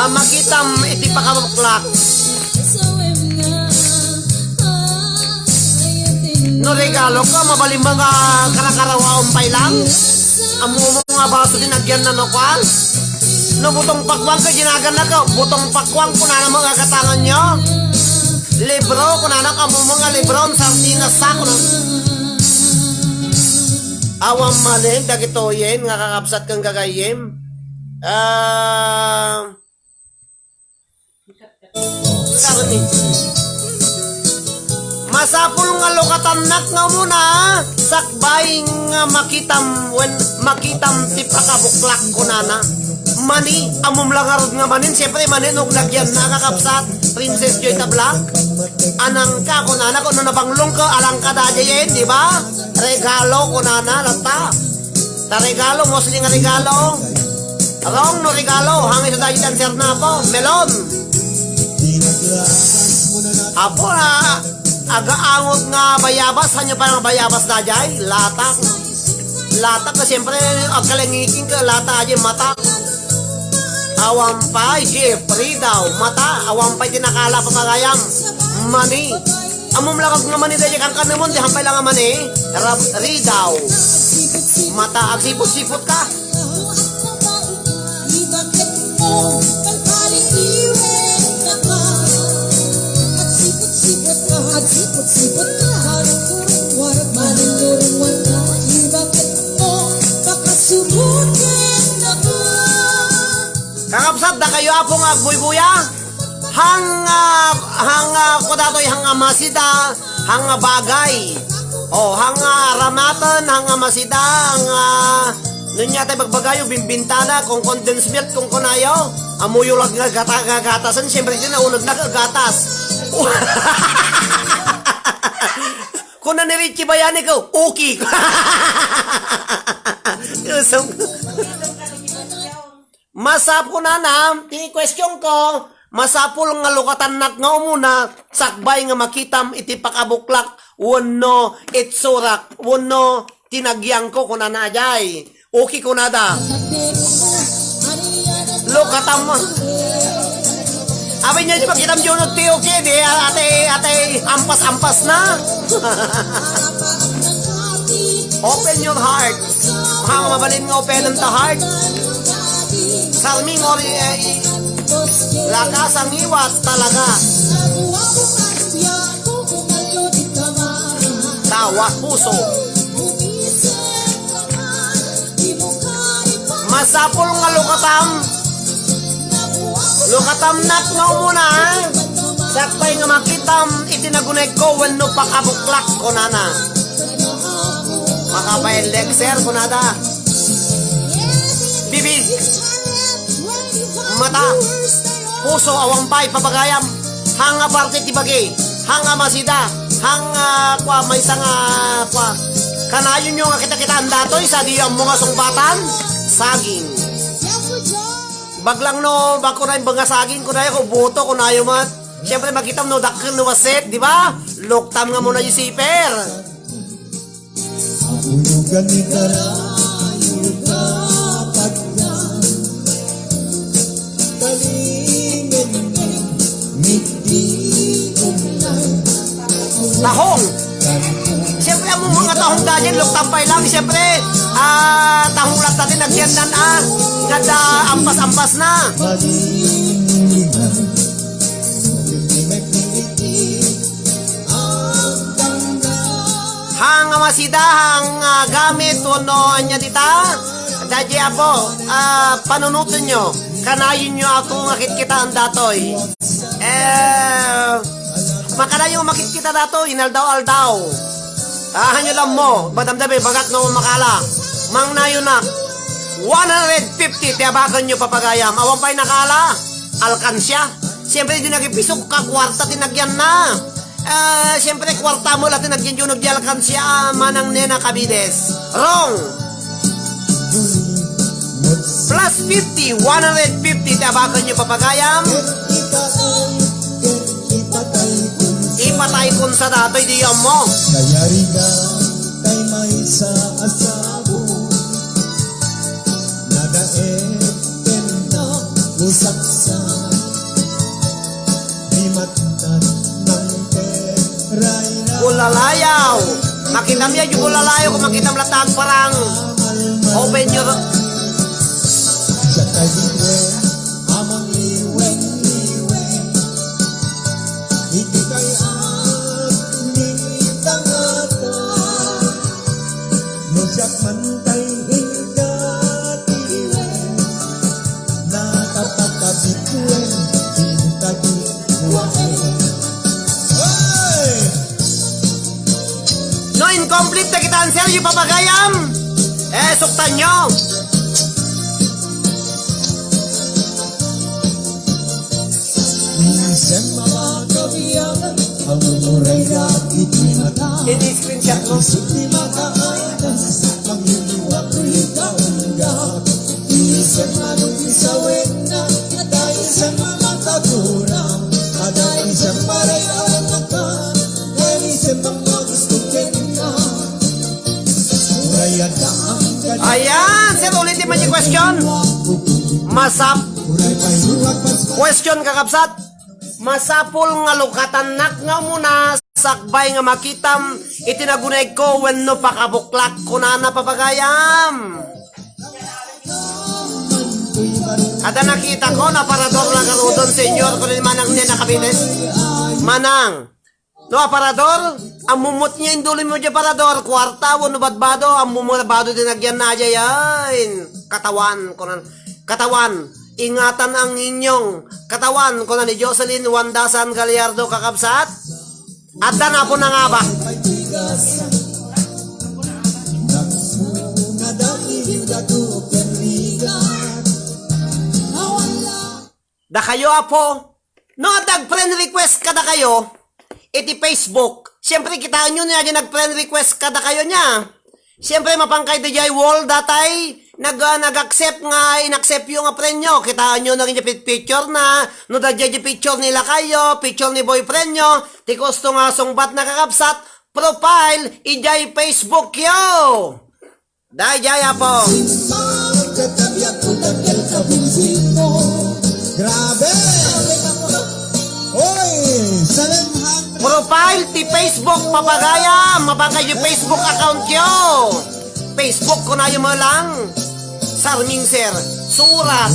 makitam iti pakabuklak. No regalo ka mabalimbang karakarawaon pay lang. Amo mo nga baso dinagyan na no kwa. No butong pakwang ka ginagan na ka. Butong pakwang kuna na mga katangan nyo. Libro kuna na ka mo mga libro sardinas sa kuna. Awang malin dagitoyen nga kakapsat kang gagayim. Karni. Masapul nga lokatanak nga muna, sakbay nga makitam ti pakabuklak ko nana. Mani, amom lang arod nga manin, siyempre manin, og lagyan nakakapsat, Princess Joy Tablak. Anang ka, kunana, kung nabanglong ka, alang ka dadyayin, di ba? Regalo, kunana, lata. Ta regalo, mostly nga regalo. Rong no regalo, hangin sa dahil dancer na po, melon. Apo na, agaangot nga bayabas, hanyo pa ng bayabas na jay, latak. Latak na siyempre, agkalangiking ka, lata ajay, matak. Awampay, Jeffrey daw, mata, awampay tinakala papagayam, mani. Amom lakag nga mani dahil kang kanamon, di hampay lang nga mani, ridaw. Mata, agsipot-sipot ka. Kakapsat da kayo apong agbuy-buya. Hang ko datoy hang masida, hang bagay. Hang ramatan, hang masida, hang nunya tayo bagbagayo, bimbintana, kung condensed milk, kung kunayo. Amuyo lang nga gatasan, siyempre din naunag na gatas. Kung na ni Richie Bayani ko, okay. Masapul na ti question ko, masapul nga lukatanak nga umuna, sakbay nga makitam iti pakabuklak, wano itsurak, wano tinagyang ko kuna na jay. Okay ko na da. Lukatam mo. Abay niya di makitam dyan ti okay di, ate, ampas-ampas na. Open your heart. Hang mabalin nga open ang heart. Salming ori lakas ang iwat talaga. Tawa puso. Masapul nga lukatam nak nga umuna. Sakpay nga makitam itinagunay ko wano pakabuklak ko nana. Makabayan lexer ko nada. Bibig, mata, puso, awampay, papagayam, hanga parte tibagi, hanga masida, hanga may sanga kanayon nyo nga kita ang datoy sa diyang mga sungbatan, saging. Baglang no, bako na yung mga saging, kunayo ko buto, kunayo mat. Siyempre makitam no, dakil no waset, di ba? Loktam nga muna yung siper. Ulugan ni karayo ka pagyan, talingin miti umlan. Tahong! Siyempre ang mga tahong dahil, loktampay lang. Siyempre, tahong lang natin nagyandan Ganda ampas-ampas na. Malingan, Hang masida, hang gamit, no, anya dita. Dadya po, panunutin nyo. Kanayin nyo ako makit kita ang datoy. Makalayo makit kita datoy, inaldaw-aldaw. Hanyo lang mo, badamdabi, bagat no makala. Mang nayo na, 150, tiyabakan nyo papagayam. Awampay nakala, alkansya. Siyempre, di nagipisok ka, kwarta, tinagyan na. Siyempre, kwarta mo lang, tinagyan nyo, nagyalkansya, manang nena kabides. Wrong! Plus 50, 150, tiyabakan nyo papagayam. Ipatay kun sa datoy, diyan mo. kaya riga kay may sa asabo, nadaeten na musaksa, di matnan ng teray na Bulalayaw. Makitam yan yung bulalayaw kung makitam latag parang open your... siya kay liwe, amang liwen-liwen, hindi kay nitangata, no siyak man kay hingatiwen, nakapakabituen, hintagi-kuwaen. Hey! dancer yung papagayam. Suktan nyo. Minsan mga kabiyakan, ang umuray rakit mata. Hindi screenshot mo. Isip di makakaitas, ang hiniwag higawang. Minsan manong isawin na, dahil sa mga tagurang, dahil sa paray ang mata, dahil sa mga gusto ka. Urayan ka ang galing. Ayan, sir, ulitin man yung question. Masap. Question kakabsat. Masapol nga lukatanak nga muna sakbay nga makitam itinagunay ko when no pakabuklak ko na napapagayam. Ada nakita ko na parador lang karudon senyor ko rin manang niya nakabilis. Manang. No aparador, ang mumut niya indulin mo dyan parador, kwarta no badbado, ang mumulabado din nagyan na dyan. Katawan ko na. Katawan. Ingatan ang inyong katawan ko na ni Jocelyn Wandasan Gallardo kakabsat. At na po na nga ba? Da kayo apo. No, dag-friend request kada kayo. Iti Facebook. Siyempre kitaan nyo niya nag-friend request kada kayo niya. Siyempre mapangkay di jay wall datay nag-accept nga inaccept yung friend nyo. Kitaan nyo na rin yung picture na no da jay picture nila kayo, picture ni boyfriend nyo, ti gusto nga sungbat na kakapsat profile ijay Facebook yo. Dahil jay po. Grabe! Oy! Salamhang! Profile ti Facebook papagaya, mapangkay yung Facebook account yo. Facebook ko na yung mo lang. Sarming sir, surat.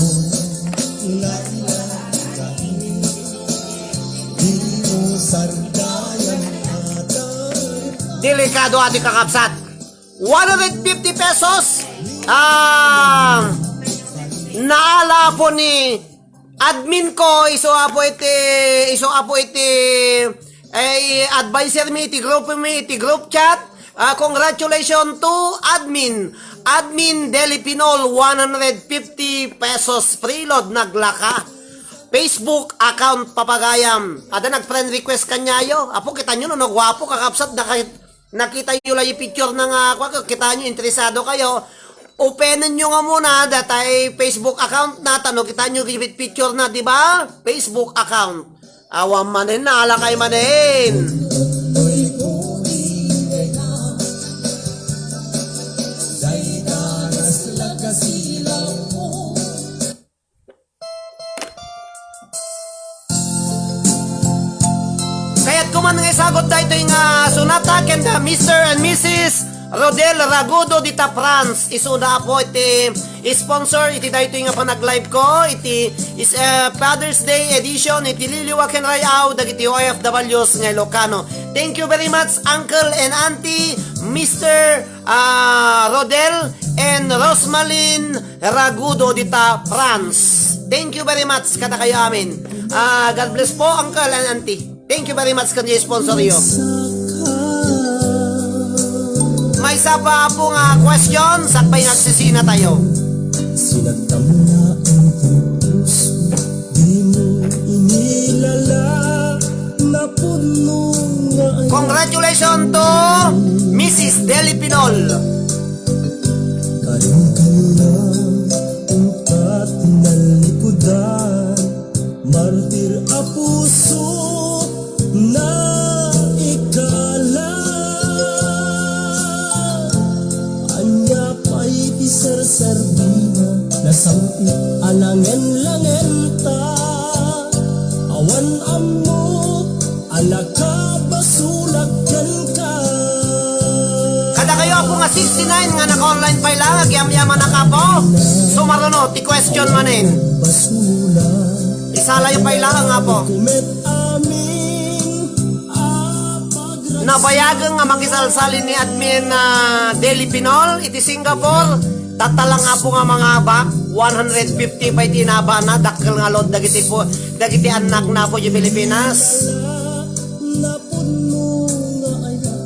Delikado ati kakapsat. 150 pesos. Naala po ni admin ko iso apo iti advisor mi iti group chat. Congratulations to admin Delipinol 150 pesos preload naglaka. Facebook account papagayam. Ada nag-friend request kanyayo. Apo kita nyo no nagwapo kakapsat nakita nyo lang yung picture ng kita nyo interesado kayo. Openin nyo nga muna datay Facebook account na tanong kita nyo yung picture na di ba? Facebook account. Awam manin na alakay manin. Kaya't kuman nga isagot da ito yung sunata kenda Mr. and Mrs. Rodel Ragudo dita France. Isuna po iti sponsor iti da ito yung panag-live ko. Iti is Father's Day edition iti liliwaken rayaw dagiti OFWs nga Ilocano. Thank you very much Uncle and Auntie Mr. Rodel and Rosmalin Ragudo dita France. Thank you very much kada kayo amin. God bless po Uncle and Auntie. Thank you very much kanyo sponsor yo. May isa pa po nga question, sakbay nagsisina tayo. Sinagtam na ang puso, di mo inilala na puno nga ay Congratulations to Mrs. Delipinol. Kalang-kalang ang patinalikudan, martir a puso na ikala. Anya pa'y pisar-sardina, nasampit alangen-langen ta. Awan amok, alaka basulagyan ka. Kada kayo po nga 69 nga naka-online pa lang, agyam-yaman na ka po. Sumaruno, ti question manin. Basula, Isala yung pa ilang nga po. kumet amin, apagras. Nabayagan nga makisalsalin ni admin Delipinol, iti Singapore. Tatalang nga po nga mga bak, 150 pa itinaba na, dakil nga lod, dagiti po, dagiti anak na po yung Pilipinas. Na puno nga ay ako.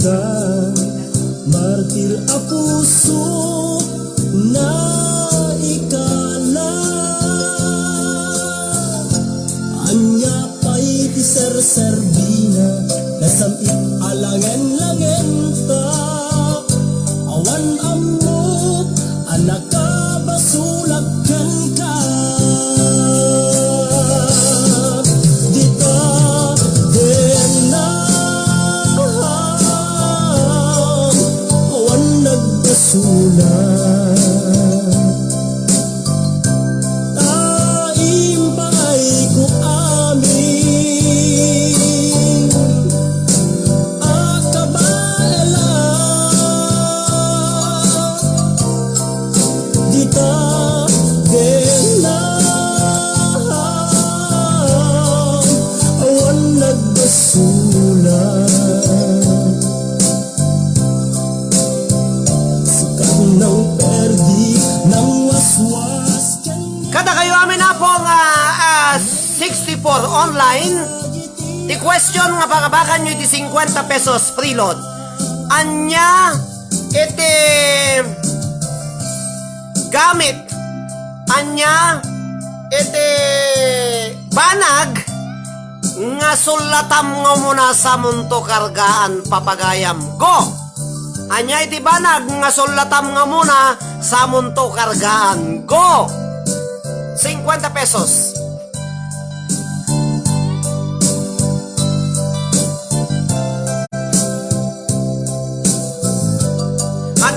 kasunugan, martir a puso na ikala. Anya pa'y ti ser-serbina, nasamit alangen-langen ta. Awan amo, anak ka basulagkan ka. Dita din na, awan nagbasulat. Taim ba'y ko amin, akabaela. Dita din na, awan nagbasulat. Sikat ng perdi, ng waswas dyan. Kada kayo amin na pong 64 online, the question nga pagabakan nyo iti 50 pesos preload. Anya iti gamit, anya iti banag nga sulatam nga muna sa munto kargaan papagayam. Go! Anya iti banag nga sulatam nga muna sa munto kargaan. Go! 50 pesos.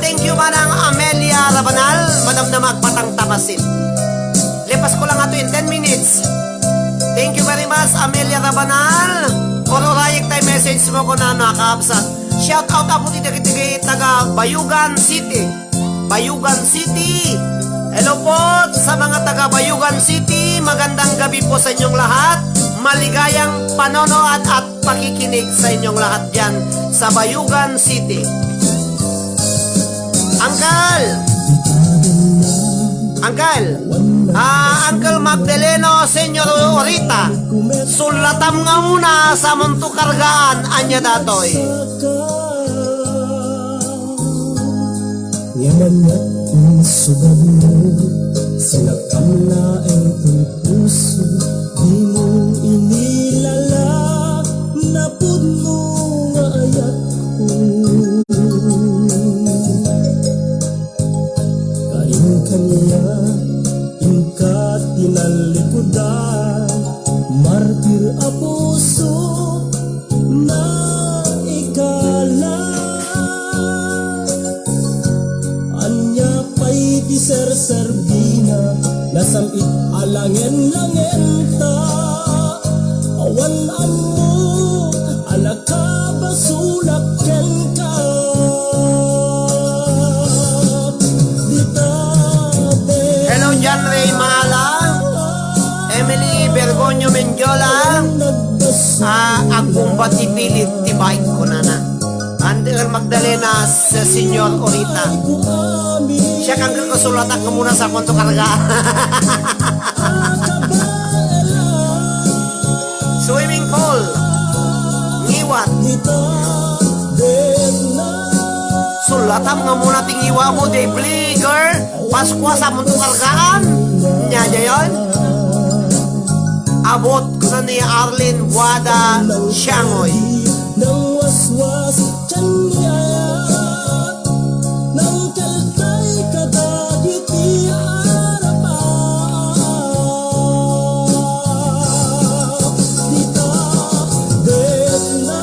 Thank you manang Amelia Rabanal, madam na magpatang tamasin. Lipas ko lang ato in 10 minutes. Thank you very much Amelia Rabanal. Oro rayek tayo message mo ko na nakakabsat. Shout out apo ti taga Bayugan City. Bayugan City. Hello po sa mga taga Bayugan City. Magandang gabi po sa inyong lahat. Maligayang panonood at pakikinig sa inyong lahat dyan sa Bayugan City. Uncle Magdaleno, Senyor Orita, sulatam nga muna sa munto kargaan, anya datoy. Yaman na ang sugad mo, sinakam na ang puso, di mo inilala, napud mo nga ayat ko. Kain kanya, ingkat tinalikudan, martir a puso na ikala. Anya pa'y ti ser-serbina, nasamit alangen-langen ta. Awan amo, anak ka basulagkan ka. Dita din Hello John Ray Mahala, Emily Bergonyo Mendiola, akong batipilit ti bike ko na na. Uncle Magdalena sa Senyor Orita. Siya kang kasulatan ko muna sa konto karga. Swimming pool. Ngiwat. Sulatam nga muna tingiwa mo, Debli, girl. Paskwa sa munto kargaan. Nya yon. Abot ko na ni Arlene Guada Siangoy. Nang waswas dyan niyayat, nang kalkay kadagit iarap. Dita din na,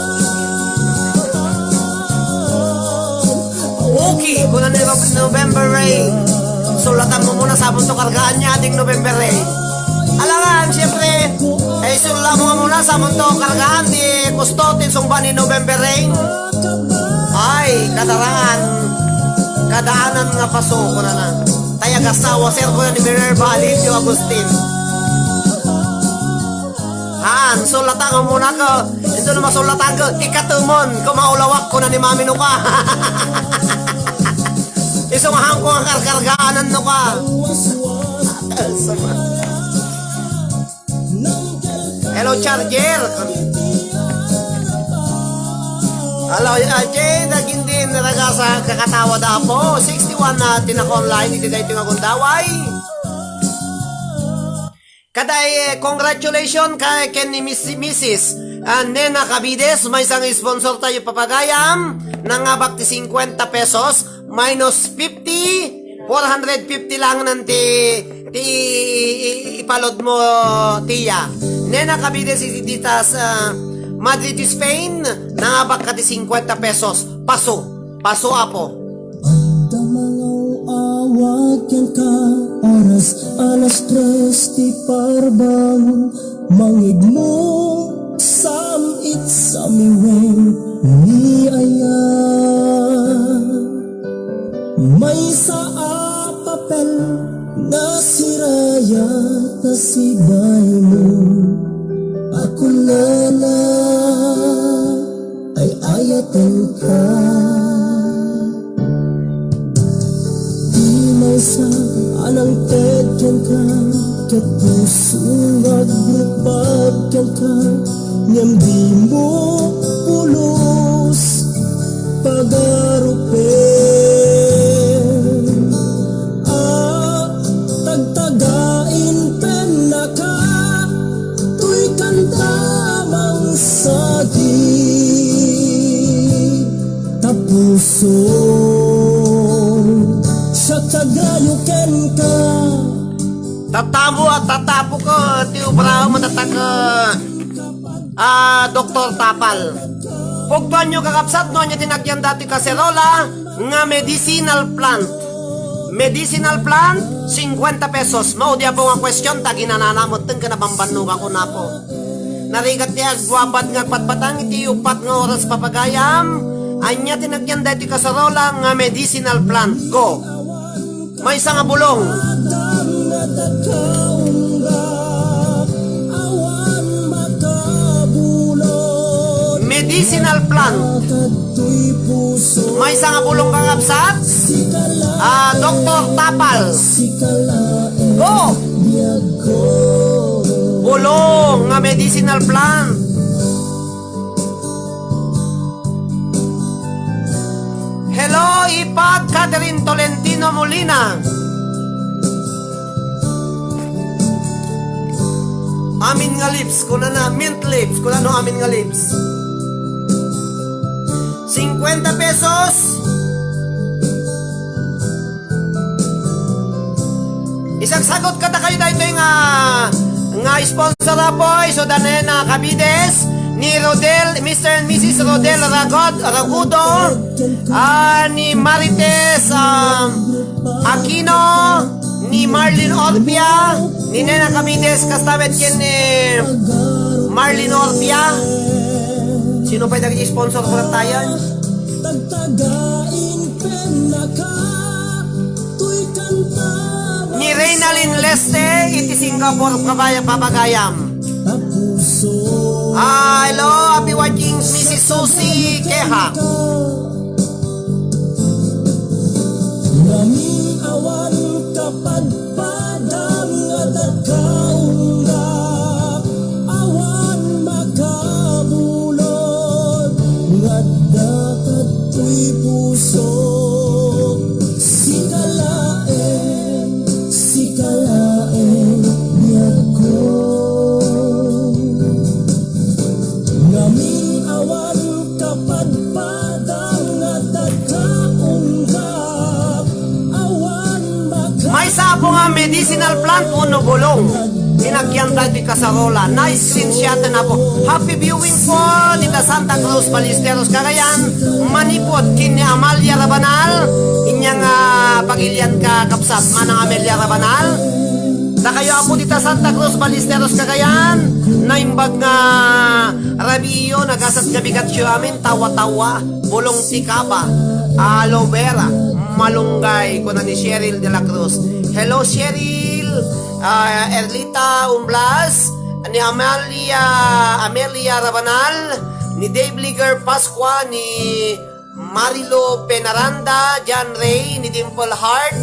Okay, kung na November rain. Sulatan mo muna sa munto kargaan niya ating November rain. Alangan, siyempre, sula mo nga muna sa munto kargaan di kustotin sumba ni November rain. Ay, kadaanan nga paso ko na na. Taya gasawa, sir ko ni Minerva Alicio Agustin. Han, sulatan nga muna ko. Ito na masulatan ko, ikatumon, kumaulawak ko na ni Mami Nuka. Isungahan ko ang karkargaanan Nuka. Hello, Charger. Hello, Jay, naging din naraga sa kakatawa da po. 61 na tinaka-online, iti dahito nga kundaway. Kaday, congratulations kay Ken ni Mrs. Nena Cabides, may isang sponsor tayo papagayam, nangabak ti 50 pesos, minus 50, 450 lang nanti ipalod mo, tiya. Nena Cabides, ititas, Madrid, Spain, nangabak ka ti 50 pesos, paso apo. Awag yan ka, oras alas 3 ti parbangon, mangig mo samit sa miwen ni aya. May sa papel na siraya na sibay mo, ako lala ay ayatan ka. Sa anang tetyan ka, ket pusong agbrupagyan ka, ngem di mo pulos pagarupen. Tagtagain pen na ka, tuy kantamang sagi, tapuso tagayuken ka. Tatamo at tatapo ko, ti ubraw matatag Dr. Tapal. Pugtuan nyo kakapsat, no niya tinagyan dati kaserola nga medicinal plant. Medicinal plant, 50 pesos. Maudya po nga question, tagi nananamot din ka na bambanuga ko na po. Narigat niya, gwabad nga patpatang, iti upat nga oras papagayam. Anya tinagyan dati kaserola nga medicinal plant. Go! May isang bulong. Medicinal plant. May isang bulong kakapsat. Dr. Tapal. Go! Bulong nga medicinal plant. Hello, Ipag Catherine Tolentino Molina. Amin nga lips, kuna na, mint lips, kuna no amin nga lips. 50 pesos. Isang sagot ka na kayo dahito yung nga sponsor na po, so Nena Cabides, ni Rodel, Mr. and Mrs. Rodel Ragudo, ni Marites Aquino, ni Marlene Orpia, ni Nena Cabides, kastabet kin ni Marlene Orpia. Sino pa yung nag-sponsor ko lang tayo? Ni Reynalyn Leste, iti Singapore papagayam. Hello, happy watching Mrs. Susie Keha. Naming awan kapag padang at kaunggap, awan makabulod, ngadakat tuy puso, sikalaen, biyag ko. Naming awan kapag padang at kaunggap, awan makabulod. May sapo nga medicinal plant, uno bulong. Tinagyan tayo di kasarola. Nice sinsyata na po. Happy viewing po dita Santa Cruz, Ballesteros, Cagayan. Manipot kini Amalia Rabanal. Inyang pagilian ka kapsat. Manang Amalia Rabanal. Na kayo po dita Santa Cruz, Ballesteros, Cagayan. Naimbag nga rabiyo. Nagasat gabigat siyo amin. Tawa-tawa. Bulong tikaba. Aloe vera. Malunggay. Kuna ni Cheryl de la Cruz. Hello, Cheryl. Erlita Umblas, ni Amelia Rabanal, ni Dave Liger Pasqua, ni Marilo Penaranda, John Ray, ni Dimple Hart,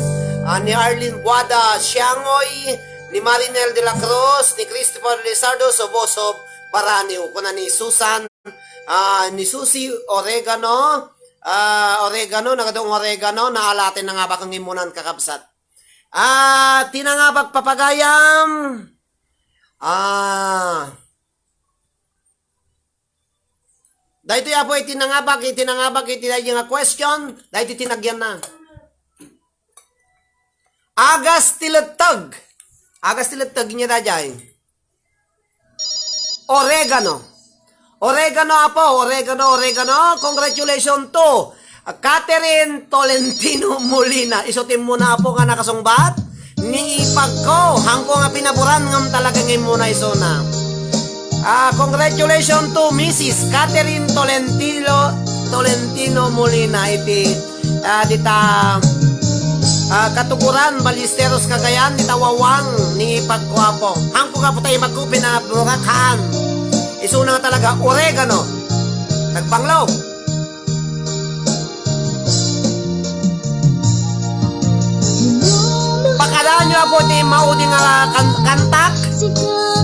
ni Arlene Guada Siangoy, ni Marinel de la Cruz, ni Christopher Lizardo Sobosob, Baraniw kuna ni Susan ni Susie Oregano nagadong oregano naalatin na nga bakang imunan kakabsat. Tinangabag papagayam dahito ya po itinangabag nga question dahito tinagyan na agas tilatag niya dajay Oregano. Congratulations to Catherine Tolentino Molina. Isutin mo na po nga nakasungbat. Ni ipag ko. Hangko nga pinaburan ngam talaga ngayon muna iso na. Congratulations to Mrs. Catherine Tolentino Molina. Iti dita katuguran Balisteros Cagayan ni Tawawang ni Pagkuapo. Hangko nga po tayo magkupin na burakhan. Isuna nga talaga oregano. Nagpanglaw. Pakadaan nyo po di mauding nga kantak.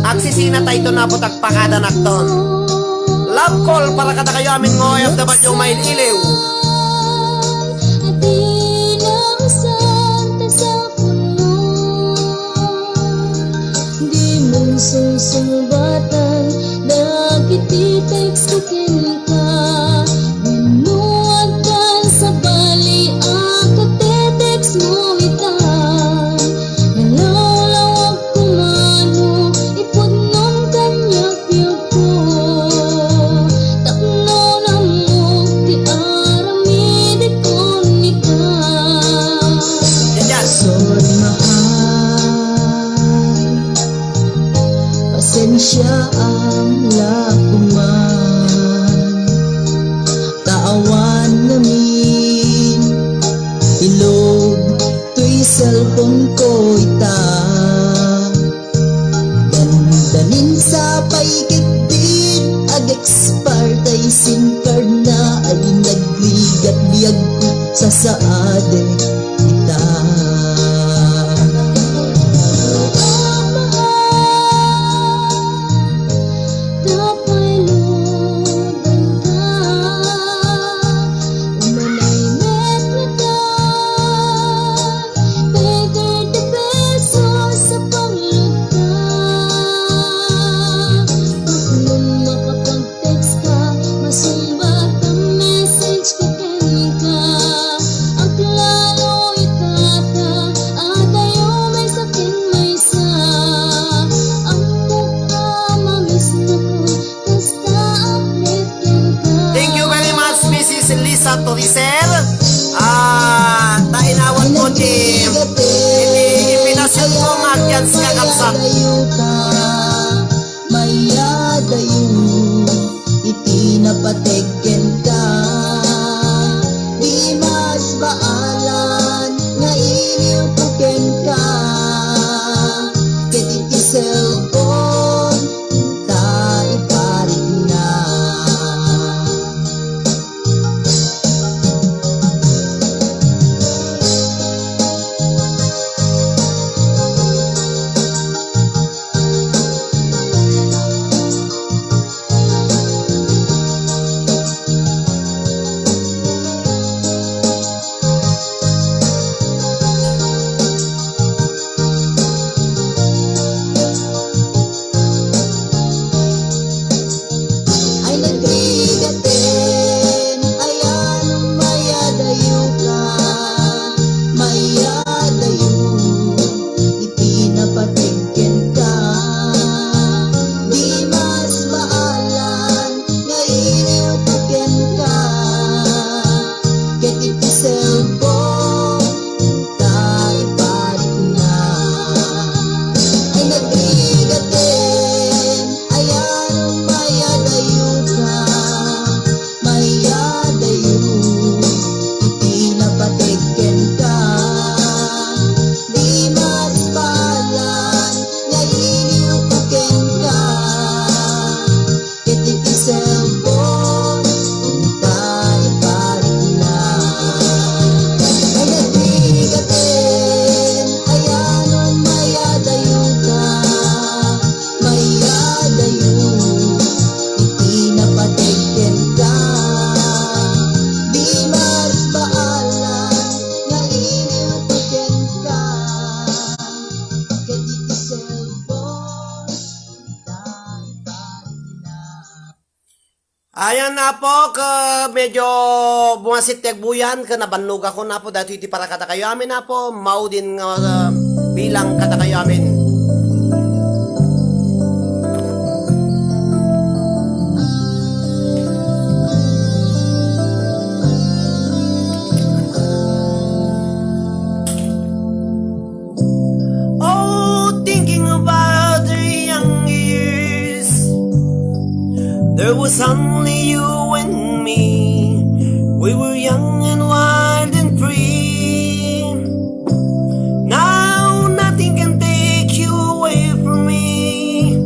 Aksisina tayo na po tagpakada nakton. Love call para kata kayo amin ngoy of the ba't yung may iliw. Sumbatan nagititext ko ka binuwagan sa bali ako tetext mo itan nalawlawag kumano ipudnon kanyak ko takno na mo ti aramid ko nika sorry pasensya ang lakuman kaawan namin ilog to'y cellphone ko ita dandanin sa paikitid ag-expire tay SIM card na ay nagligat biyag ko sa saade ita Toriser tainawat mo di ipinasyon ko nga agyan siya kapsat mayadayo itinapateken ka di mas baalan nga iliw puken ka ketiti cellphone ta iparin na Ayan na po, medyo bumasit buyan, nabanlog ako na po, dati iti para kata kayo amin na po, mau din bilang kata kayo amin. Oh, thinking about the young years, there was only you and me. We were young and wild and free. Now nothing can take you away from me.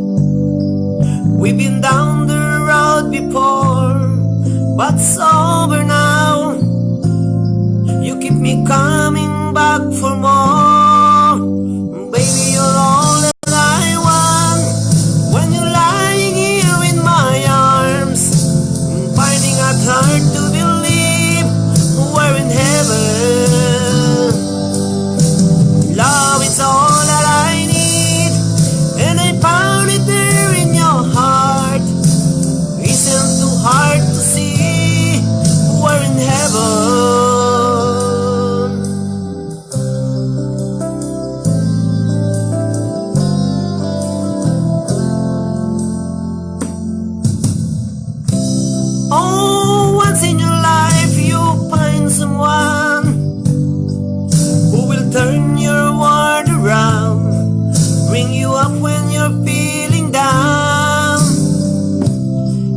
We've been down the road before, but it's over now. You keep me coming back for more. Baby, you're all that I want. When you're lying here in my arms, finding it hard to believe we're in heaven. Love is all that I need, and I found it there in your heart. Isn't too hard to see we're in heaven. Oh, once in your life you find someone who will turn your world around, bring you up when you're feeling down.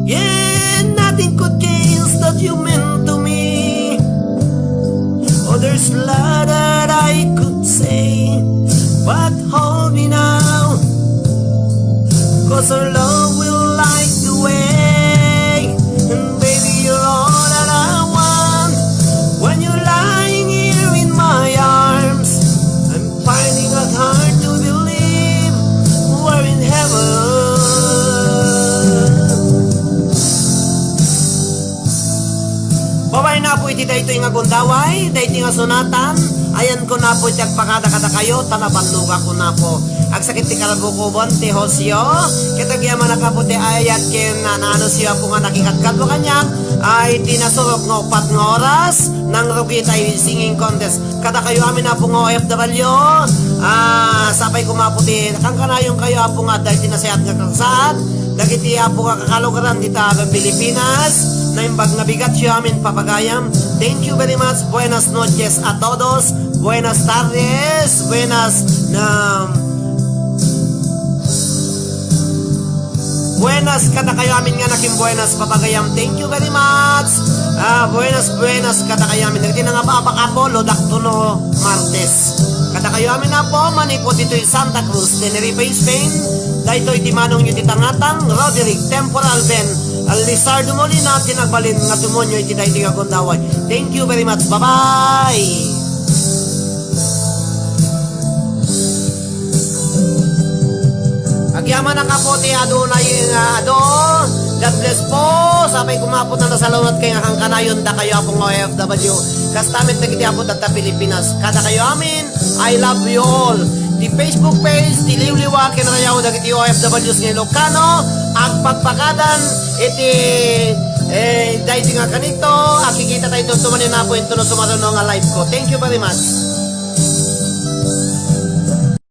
Yeah, nothing could change that you meant to me. Oh, there's a lot that I could say, but hold me now, 'cause our love will light the way. And baby, you're all that I want. When you're lying here in my arms, I'm finding it hard to believe we're in heaven. Babay na po iti dayto nga gundaway, dayto nga sunatan. Ayan ko na po iti agpakada-kada kayo, tanabanluga ko na po. Agsakit ti karabukubon ti Hosyo, kitagyaman na ka po ti ayat kin na naano siya po nga nakikatkat mo kanya, ay tinasurok nga upat nga oras ng Rugita Singing Contest. Kada kayo amin na po nga OFW, sabay kumaputi, kangkanayong kayo po nga dahil tinasayat nga kasaad, dagiti po nga kakalugaran dita sa Pilipinas, na imbag nga bigat siya amin papagayam. Thank you very much, buenas noches a todos, buenas tardes, buenas kada kayo amin nga naking buenas papagayam. Thank you very much. Buenas kada kayo amin. Nagti na nga pa apakapo, lodak to no Martes. Kada kayo amin na po, manipot dito'y Santa Cruz, Tenerife, Spain. Dahito iti manong yung titangatang Roderick Temporal Ben Alisardo Molina, tinagbalin nga tumonyo iti dahito nga kundaway. Thank you very much. Bye-bye. Agyaman na kapote adunay nga ado. God bless po. Sabay kumapot na nasalunod kay nga kang kanayon da kayo apong OFW. Kastamit na kiti apot at Pilipinas. Kada kayo amin, I love you all. Di Facebook page, di liwliwa kinarayaw da kiti OFWs nga Ilocano. Agpagpakadan, iti dahil nga kanito, akikita tayo tumanin na po ito no sumarunong nga live ko. Thank you very much.